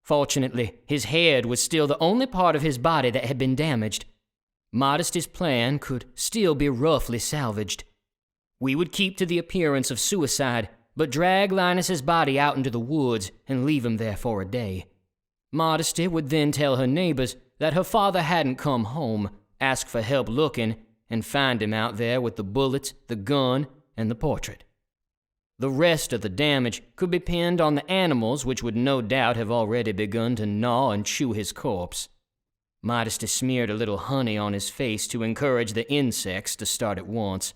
Fortunately, his head was still the only part of his body that had been damaged. Modesty's plan could still be roughly salvaged. We would keep to the appearance of suicide, but drag Linus's body out into the woods and leave him there for a day. Modesty would then tell her neighbors that her father hadn't come home, ask for help looking, and find him out there with the bullets, the gun, and the portrait. The rest of the damage could be pinned on the animals, which would no doubt have already begun to gnaw and chew his corpse. Modesty smeared a little honey on his face to encourage the insects to start at once.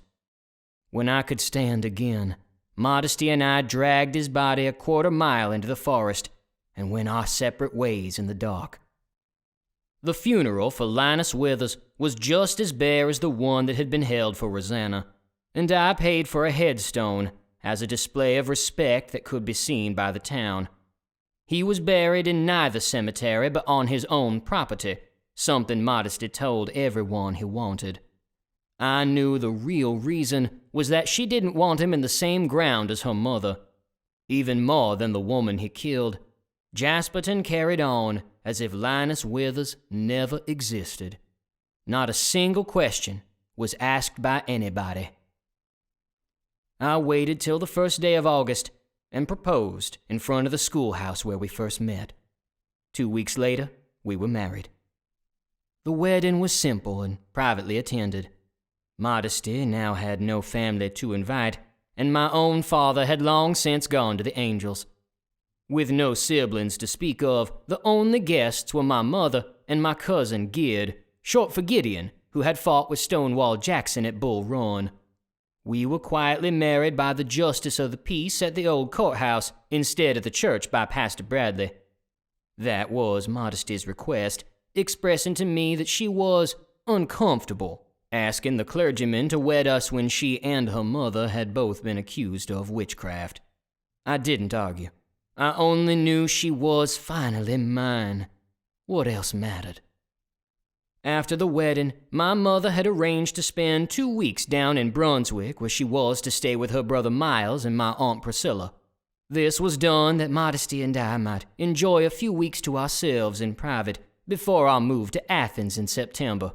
When I could stand again, Modesty and I dragged his body a quarter mile into the forest and went our separate ways in the dark. The funeral for Linus Withers was just as bare as the one that had been held for Rosanna, and I paid for a headstone as a display of respect that could be seen by the town. He was buried in neither cemetery but on his own property, something Modesty told everyone he wanted. I knew the real reason was that she didn't want him in the same ground as her mother. Even more than the woman he killed, Jasperton carried on as if Linus Withers never existed. Not a single question was asked by anybody. I waited till the first day of August and proposed in front of the schoolhouse where we first met. 2 weeks later, we were married. The wedding was simple and privately attended. Modesty now had no family to invite, and my own father had long since gone to the angels. With no siblings to speak of, the only guests were my mother and my cousin Gid, short for Gideon, who had fought with Stonewall Jackson at Bull Run. We were quietly married by the Justice of the Peace at the old courthouse instead of the church by Pastor Bradley. That was Modesty's request, expressing to me that she was uncomfortable asking the clergyman to wed us when she and her mother had both been accused of witchcraft. I didn't argue. I only knew she was finally mine. What else mattered? After the wedding, my mother had arranged to spend 2 weeks down in Brunswick, where she was to stay with her brother Miles and my Aunt Priscilla. This was done that Modesty and I might enjoy a few weeks to ourselves in private before our move to Athens in September.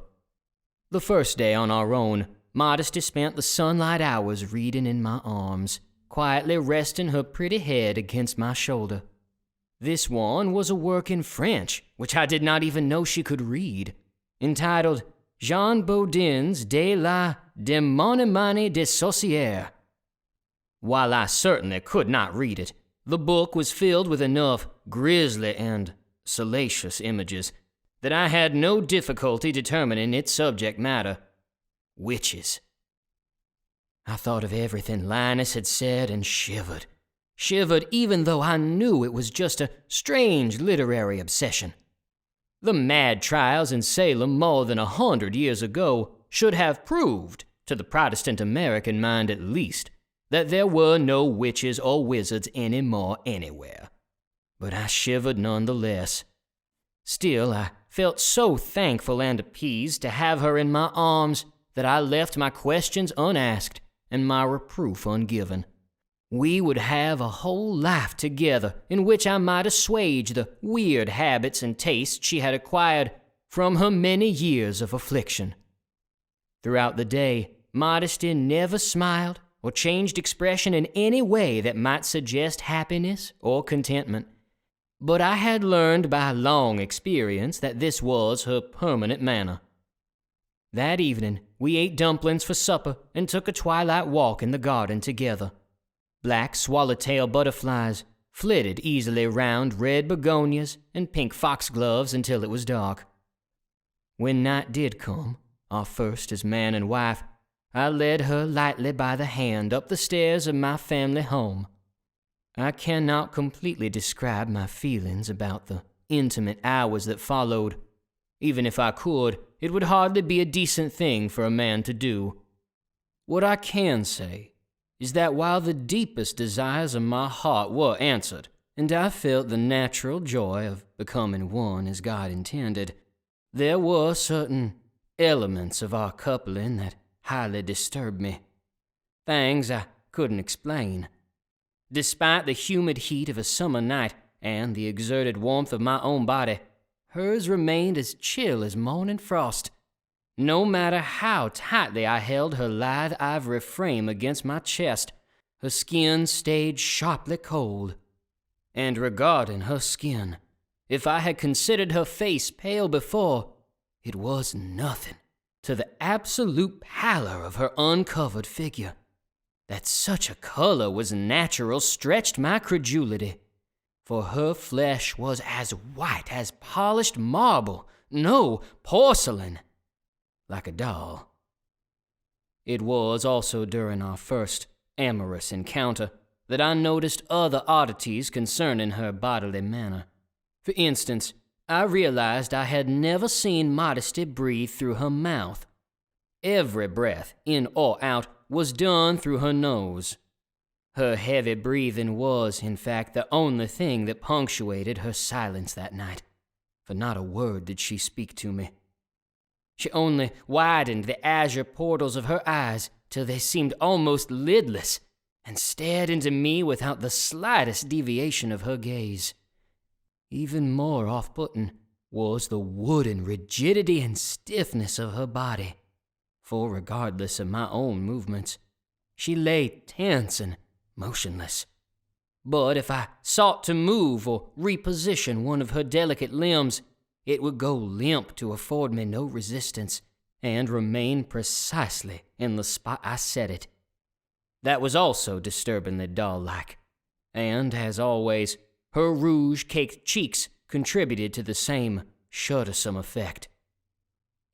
The first day on our own, Modesty spent the sunlight hours reading in my arms, quietly resting her pretty head against my shoulder. This one was a work in French, which I did not even know she could read, entitled Jean Baudin's De la Démonimanie des Sorcières. While I certainly could not read it, the book was filled with enough grisly and salacious images that I had no difficulty determining its subject matter: witches. I thought of everything Linus had said and shivered. Shivered even though I knew it was just a strange literary obsession. The mad trials in Salem more than 100 years ago should have proved, to the Protestant American mind at least, that there were no witches or wizards anymore anywhere. But I shivered nonetheless. Still, I felt so thankful and appeased to have her in my arms that I left my questions unasked and my reproof ungiven. We would have a whole life together in which I might assuage the weird habits and tastes she had acquired from her many years of affliction. Throughout the day, Modesty never smiled or changed expression in any way that might suggest happiness or contentment. But I had learned by long experience that this was her permanent manner. That evening, we ate dumplings for supper and took a twilight walk in the garden together. Black swallowtail butterflies flitted easily round red begonias and pink foxgloves until it was dark. When night did come, our first as man and wife, I led her lightly by the hand up the stairs of my family home. I cannot completely describe my feelings about the intimate hours that followed. Even if I could, it would hardly be a decent thing for a man to do. What I can say is that while the deepest desires of my heart were answered, and I felt the natural joy of becoming one as God intended, There were certain elements of our coupling that highly disturbed me. Things I couldn't explain. Despite the humid heat of a summer night and the exerted warmth of my own body, hers remained as chill as morning frost. No matter how tightly I held her lithe ivory frame against my chest, her skin stayed sharply cold. And regarding her skin, if I had considered her face pale before, it was nothing to the absolute pallor of her uncovered figure. That such a color was natural stretched my credulity, for her flesh was as white as polished marble, no, porcelain, like a doll. It was also during our first amorous encounter that I noticed other oddities concerning her bodily manner. For instance, I realized I had never seen Modesty breathe through her mouth. Every breath, in or out, was done through her nose. Her heavy breathing was, in fact, the only thing that punctuated her silence that night, for not a word did she speak to me. She only widened the azure portals of her eyes till they seemed almost lidless, and stared into me without the slightest deviation of her gaze. Even more off-putting was the wooden rigidity and stiffness of her body, for regardless of my own movements, she lay tense and motionless. But if I sought to move or reposition one of her delicate limbs, it would go limp to afford me no resistance, and remain precisely in the spot I set it. That was also disturbingly doll-like, and, as always, her rouge-caked cheeks contributed to the same shuddersome effect.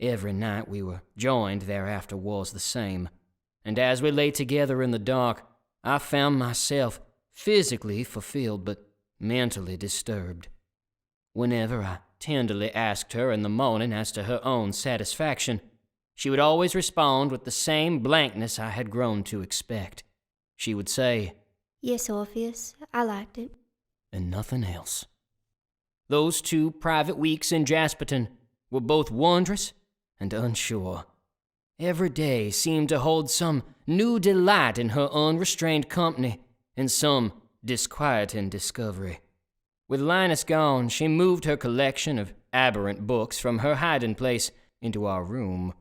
Every night we were joined thereafter was the same, and as we lay together in the dark, I found myself physically fulfilled but mentally disturbed. Whenever I tenderly asked her in the morning as to her own satisfaction, she would always respond with the same blankness I had grown to expect. She would say, "Yes, Orpheus, I liked it." And nothing else. Those 2 private weeks in Jasperton were both wondrous and unsure. Every day seemed to hold some new delight in her unrestrained company and some disquieting discovery. With Linus gone, she moved her collection of aberrant books from her hiding place into our room.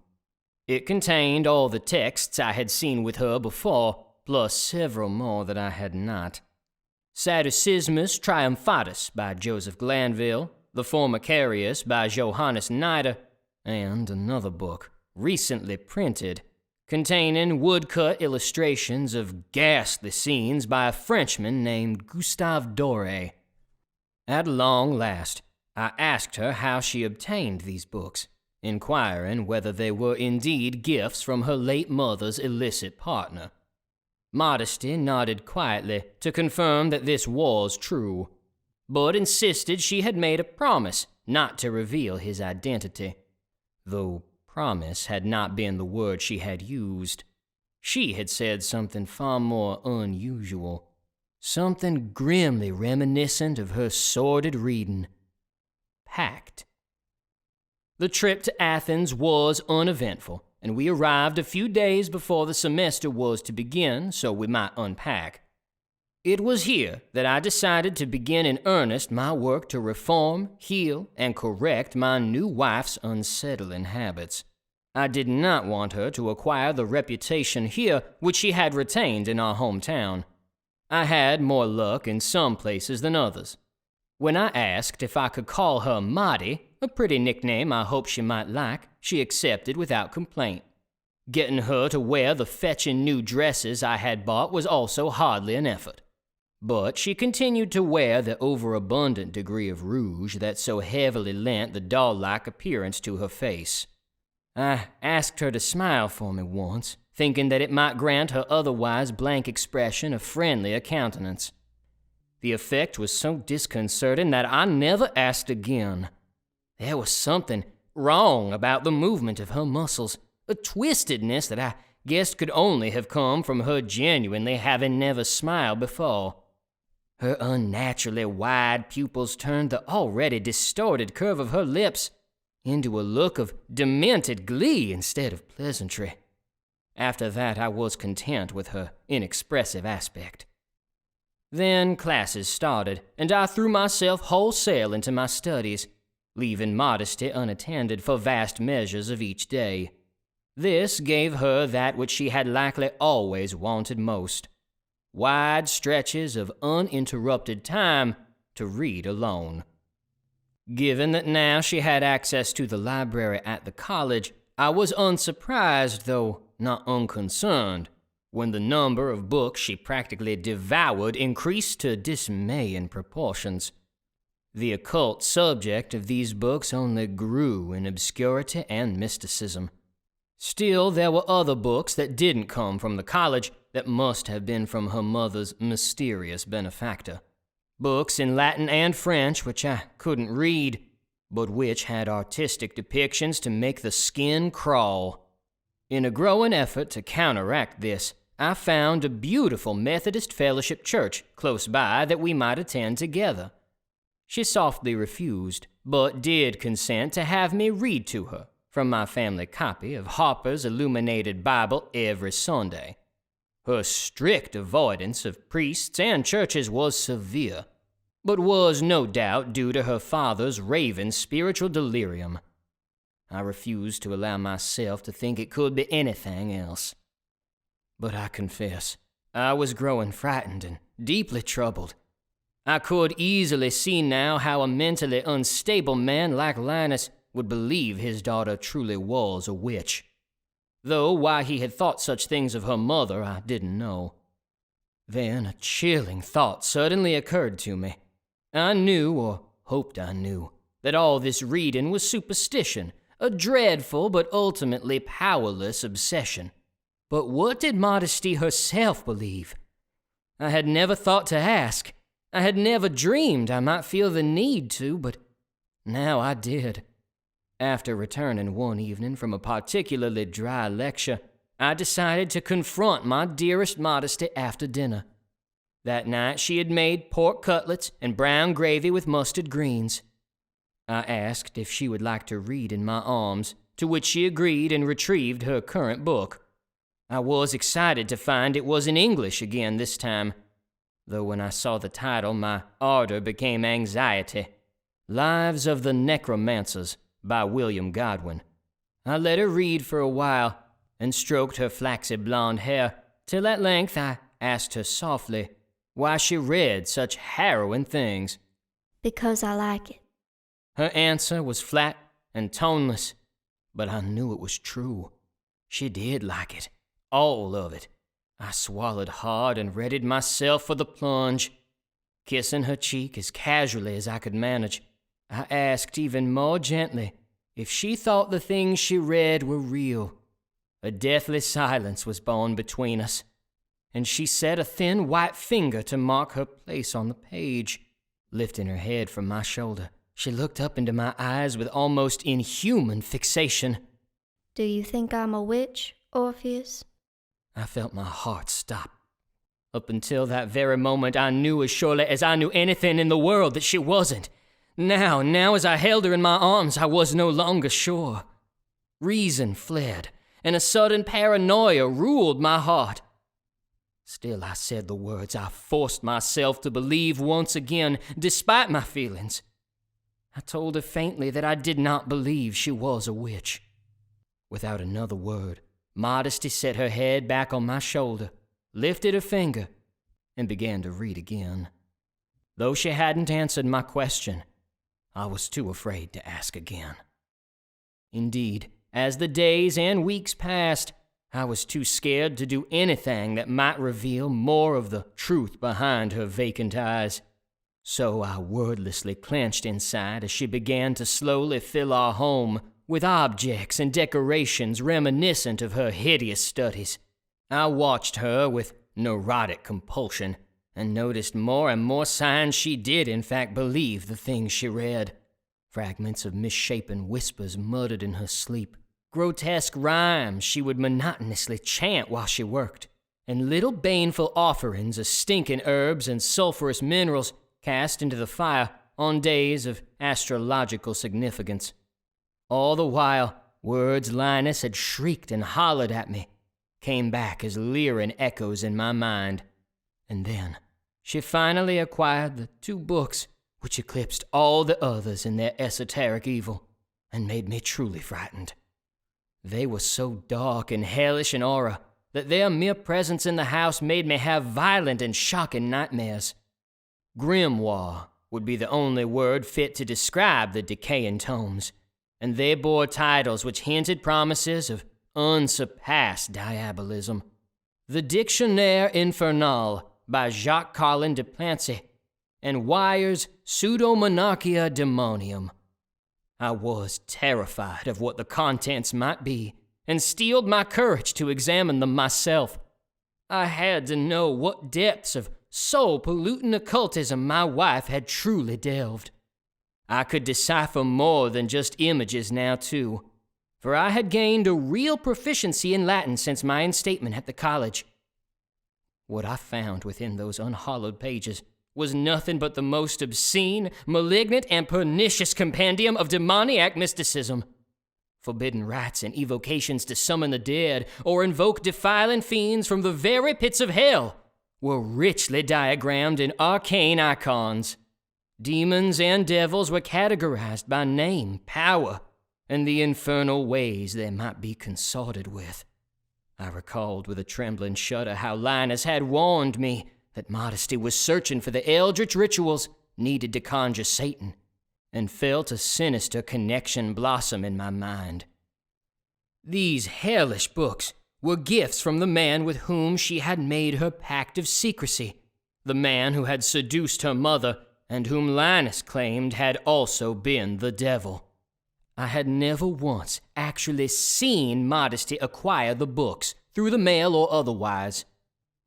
It contained all the texts I had seen with her before, plus several more that I had not. Sadducismus Triumphatus by Joseph Glanville, The Formicarius by Johannes Nider, and another book, recently printed, containing woodcut illustrations of ghastly scenes by a Frenchman named Gustave Doré. At long last, I asked her how she obtained these books, inquiring whether they were indeed gifts from her late mother's illicit partner. Modesty nodded quietly to confirm that this was true, but insisted she had made a promise not to reveal his identity, though promise had not been the word she had used. She had said something far more unusual, something grimly reminiscent of her sordid reading. Pact. The trip to Athens was uneventful, and we arrived a few days before the semester was to begin, so we might unpack. It was here that I decided to begin in earnest my work to reform, heal, and correct my new wife's unsettling habits. I did not want her to acquire the reputation here which she had retained in our hometown. I had more luck in some places than others. When I asked if I could call her Maudie, a pretty nickname I hoped she might like, she accepted without complaint. Getting her to wear the fetching new dresses I had bought was also hardly an effort. But she continued to wear the overabundant degree of rouge that so heavily lent the doll-like appearance to her face. I asked her to smile for me once, thinking that it might grant her otherwise blank expression a friendlier countenance. The effect was so disconcerting that I never asked again. There was something wrong about the movement of her muscles, a twistedness that I guessed could only have come from her genuinely having never smiled before. Her unnaturally wide pupils turned the already distorted curve of her lips into a look of demented glee instead of pleasantry. After that, I was content with her inexpressive aspect. Then classes started, and I threw myself wholesale into my studies, leaving modesty unattended for vast measures of each day. This gave her that which she had likely always wanted most: wide stretches of uninterrupted time to read alone. Given that now she had access to the library at the college, I was unsurprised, though not unconcerned, when the number of books she practically devoured increased to dismaying proportions. The occult subject of these books only grew in obscurity and mysticism. Still, there were other books that didn't come from the college that must have been from her mother's mysterious benefactor. Books in Latin and French which I couldn't read, but which had artistic depictions to make the skin crawl. In a growing effort to counteract this, I found a beautiful Methodist fellowship church close by that we might attend together. She softly refused, but did consent to have me read to her from my family copy of Harper's Illuminated Bible every Sunday. Her strict avoidance of priests and churches was severe, but was no doubt due to her father's raving spiritual delirium. I refused to allow myself to think it could be anything else. But I confess, I was growing frightened and deeply troubled. I could easily see now how a mentally unstable man like Linus would believe his daughter truly was a witch. Though why he had thought such things of her mother, I didn't know. Then a chilling thought suddenly occurred to me. I knew, or hoped I knew, that all this reading was superstition, a dreadful but ultimately powerless obsession. But what did Modesty herself believe? I had never thought to ask. I had never dreamed I might feel the need to, but now I did. After returning one evening from a particularly dry lecture, I decided to confront my dearest Modesty after dinner. That night she had made pork cutlets and brown gravy with mustard greens. I asked if she would like to read in my arms, to which she agreed and retrieved her current book. I was excited to find it was in English again this time, though when I saw the title my ardor became anxiety. Lives of the Necromancers by William Godwin. I let her read for a while and stroked her flaxy blonde hair till at length I asked her softly why she read such harrowing things. Because I like it. Her answer was flat and toneless, but I knew it was true. She did like it, all of it. I swallowed hard and readied myself for the plunge. Kissing her cheek as casually as I could manage, I asked even more gently if she thought the things she read were real. A deathly silence was born between us, and she set a thin white finger to mark her place on the page. Lifting her head from my shoulder, she looked up into my eyes with almost inhuman fixation. Do you think I'm a witch, Orpheus? I felt my heart stop. Up until that very moment, I knew as surely as I knew anything in the world that she wasn't. Now as I held her in my arms, I was no longer sure. Reason fled, and a sudden paranoia ruled my heart. Still I said the words I forced myself to believe once again, despite my feelings. I told her faintly that I did not believe she was a witch. Without another word, Modesty set her head back on my shoulder, lifted her finger, and began to read again. Though she hadn't answered my question, I was too afraid to ask again. Indeed, as the days and weeks passed, I was too scared to do anything that might reveal more of the truth behind her vacant eyes. So I wordlessly clenched inside as she began to slowly fill our home with objects and decorations reminiscent of her hideous studies. I watched her with neurotic compulsion and noticed more and more signs she did in fact believe the things she read. Fragments of misshapen whispers muttered in her sleep, grotesque rhymes she would monotonously chant while she worked, and little baneful offerings of stinking herbs and sulphurous minerals cast into the fire on days of astrological significance. All the while, words Linus had shrieked and hollered at me came back as leering echoes in my mind. And then she finally acquired the 2 books which eclipsed all the others in their esoteric evil and made me truly frightened. They were so dark and hellish in aura that their mere presence in the house made me have violent and shocking nightmares. Grimoire would be the only word fit to describe the decaying tomes, and they bore titles which hinted promises of unsurpassed diabolism. The Dictionnaire Infernal by Jacques-Colin de Plancy, and Wyer's Pseudo-Monarchia Demonium. I was terrified of what the contents might be, and steeled my courage to examine them myself. I had to know what depths of soul-polluting occultism my wife had truly delved. I could decipher more than just images now, too, for I had gained a real proficiency in Latin since my instatement at the college. What I found within those unhallowed pages was nothing but the most obscene, malignant, and pernicious compendium of demoniac mysticism. Forbidden rites and evocations to summon the dead or invoke defiling fiends from the very pits of hell were richly diagrammed in arcane icons. Demons and devils were categorized by name, power, and the infernal ways they might be consorted with. I recalled with a trembling shudder how Linus had warned me that Modesty was searching for the eldritch rituals needed to conjure Satan, and felt a sinister connection blossom in my mind. These hellish books were gifts from the man with whom she had made her pact of secrecy, the man who had seduced her mother and whom Linus claimed had also been the devil. I had never once actually seen Modesty acquire the books, through the mail or otherwise.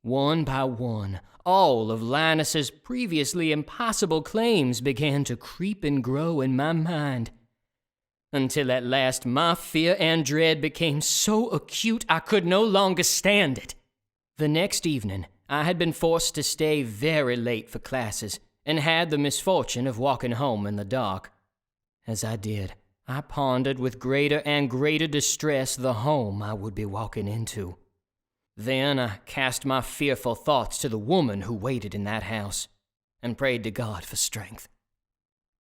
One by one, all of Linus's previously impossible claims began to creep and grow in my mind, until at last my fear and dread became so acute I could no longer stand it. The next evening, I had been forced to stay very late for classes, and had the misfortune of walking home in the dark. As I did, I pondered with greater and greater distress the home I would be walking into. Then I cast my fearful thoughts to the woman who waited in that house, and prayed to God for strength.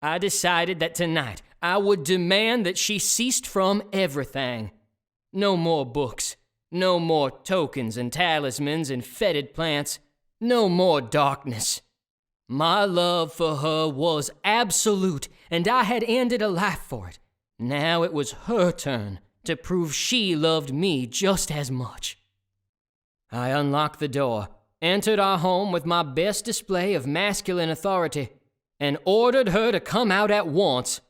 I decided that tonight I would demand that she ceased from everything. No more books, no more tokens and talismans and fetid plants, no more darkness. My love for her was absolute, and I had ended a life for it. Now it was her turn to prove she loved me just as much. I unlocked the door, entered our home with my best display of masculine authority, and ordered her to come out at once.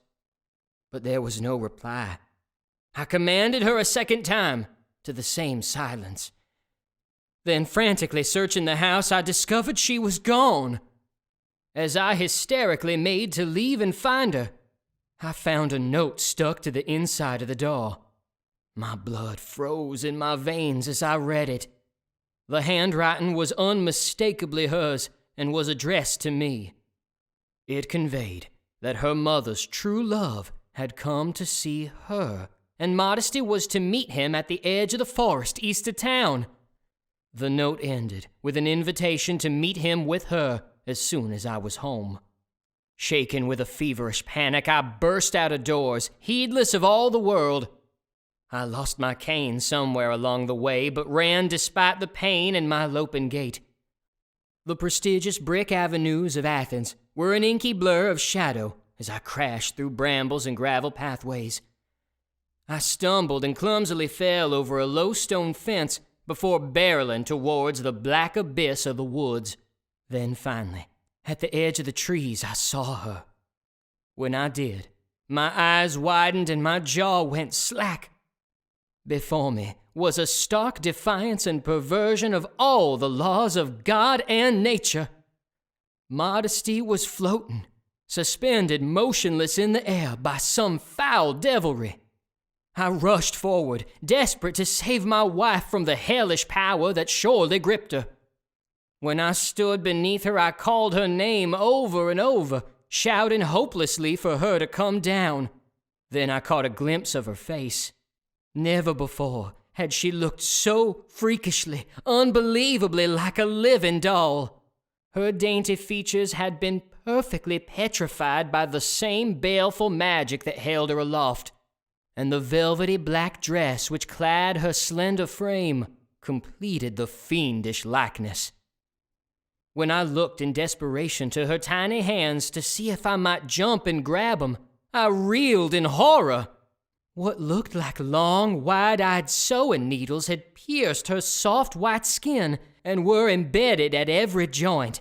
But there was no reply. I commanded her a second time, to the same silence. Then, frantically searching the house, I discovered she was gone. As I hysterically made to leave and find her, I found a note stuck to the inside of the door. My blood froze in my veins as I read it. The handwriting was unmistakably hers and was addressed to me. It conveyed that her mother's true love had come to see her, and Modesty was to meet him at the edge of the forest east of town. The note ended with an invitation to meet him with her as soon as I was home. Shaken with a feverish panic, I burst out of doors, heedless of all the world. I lost my cane somewhere along the way, but ran despite the pain in my loping gait. The prestigious brick avenues of Athens were an inky blur of shadow as I crashed through brambles and gravel pathways. I stumbled and clumsily fell over a low stone fence before barreling towards the black abyss of the woods. Then finally, at the edge of the trees, I saw her. When I did, my eyes widened and my jaw went slack. Before me was a stark defiance and perversion of all the laws of God and nature. Modesty was floating, suspended motionless in the air by some foul devilry. I rushed forward, desperate to save my wife from the hellish power that surely gripped her. When I stood beneath her, I called her name over and over, shouting hopelessly for her to come down. Then I caught a glimpse of her face. Never before had she looked so freakishly, unbelievably like a living doll. Her dainty features had been perfectly petrified by the same baleful magic that held her aloft, and the velvety black dress which clad her slender frame completed the fiendish likeness. When I looked in desperation to her tiny hands to see if I might jump and grab 'em, I reeled in horror. What looked like long, wide-eyed sewing needles had pierced her soft white skin and were embedded at every joint.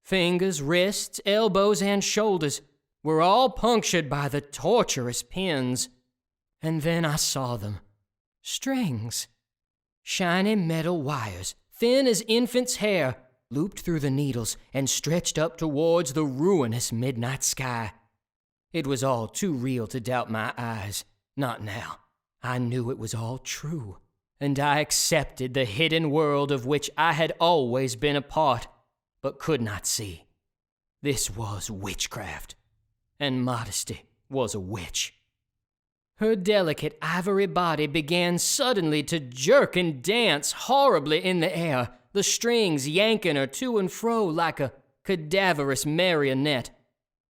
Fingers, wrists, elbows, and shoulders were all punctured by the torturous pins. And then I saw them. Strings. Shiny metal wires, thin as infant's hair, looped through the needles and stretched up towards the ruinous midnight sky. It was all too real to doubt my eyes. Not now. I knew it was all true, and I accepted the hidden world of which I had always been a part, but could not see. This was witchcraft, and Modesty was a witch. Her delicate ivory body began suddenly to jerk and dance horribly in the air, the strings yanking her to and fro like a cadaverous marionette.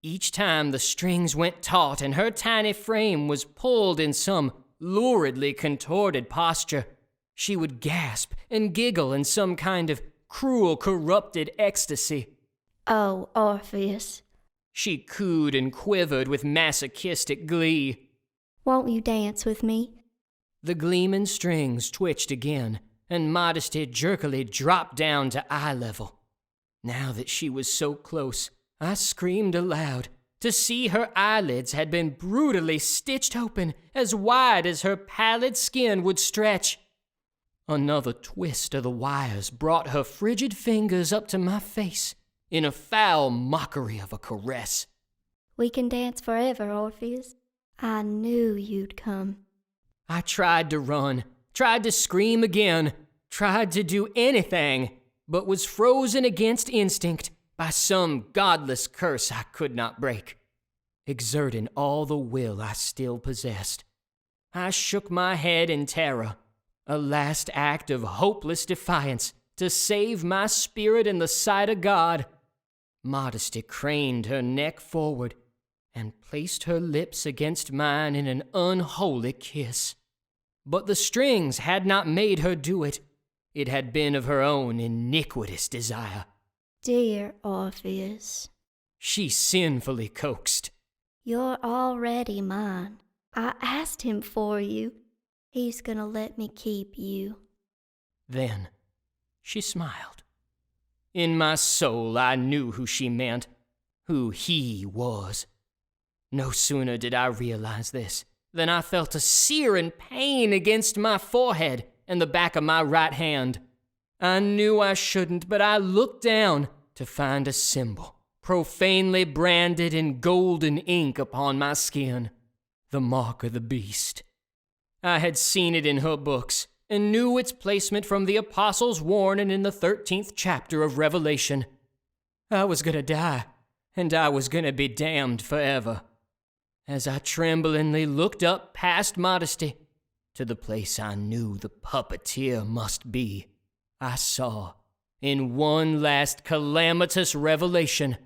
Each time the strings went taut and her tiny frame was pulled in some luridly contorted posture, she would gasp and giggle in some kind of cruel, corrupted ecstasy. Oh, Orpheus. She cooed and quivered with masochistic glee. Won't you dance with me? The gleaming strings twitched again, and Modesty jerkily dropped down to eye level. Now that she was so close, I screamed aloud to see her eyelids had been brutally stitched open as wide as her pallid skin would stretch. Another twist of the wires brought her frigid fingers up to my face in a foul mockery of a caress. We can dance forever, Orpheus. I knew you'd come. I tried to run, tried to scream again, tried to do anything, but was frozen against instinct by some godless curse I could not break. Exerting all the will I still possessed, I shook my head in terror, a last act of hopeless defiance to save my spirit in the sight of God. Modesty craned her neck forward and placed her lips against mine in an unholy kiss. But the strings had not made her do it. It had been of her own iniquitous desire. Dear Orpheus, she sinfully coaxed. You're already mine. I asked him for you. He's gonna let me keep you. Then she smiled. In my soul I knew who she meant, who he was. No sooner did I realize this than I felt a searing pain against my forehead and the back of my right hand. I knew I shouldn't, but I looked down to find a symbol, profanely branded in golden ink upon my skin, the mark of the beast. I had seen it in her books and knew its placement from the apostle's warning in the 13th chapter of Revelation. I was gonna die, and I was gonna be damned forever. As I tremblingly looked up past Modesty to the place I knew the puppeteer must be, I saw, in one last calamitous revelation,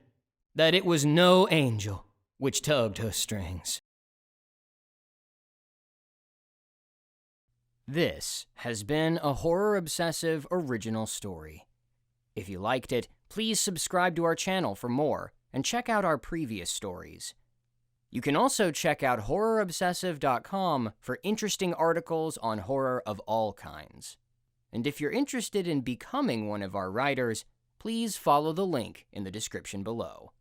that it was no angel which tugged her strings. This has been a Horror Obsessive original story. If you liked it, please subscribe to our channel for more and check out our previous stories. You can also check out horrorobsessive.com for interesting articles on horror of all kinds. And if you're interested in becoming one of our writers, please follow the link in the description below.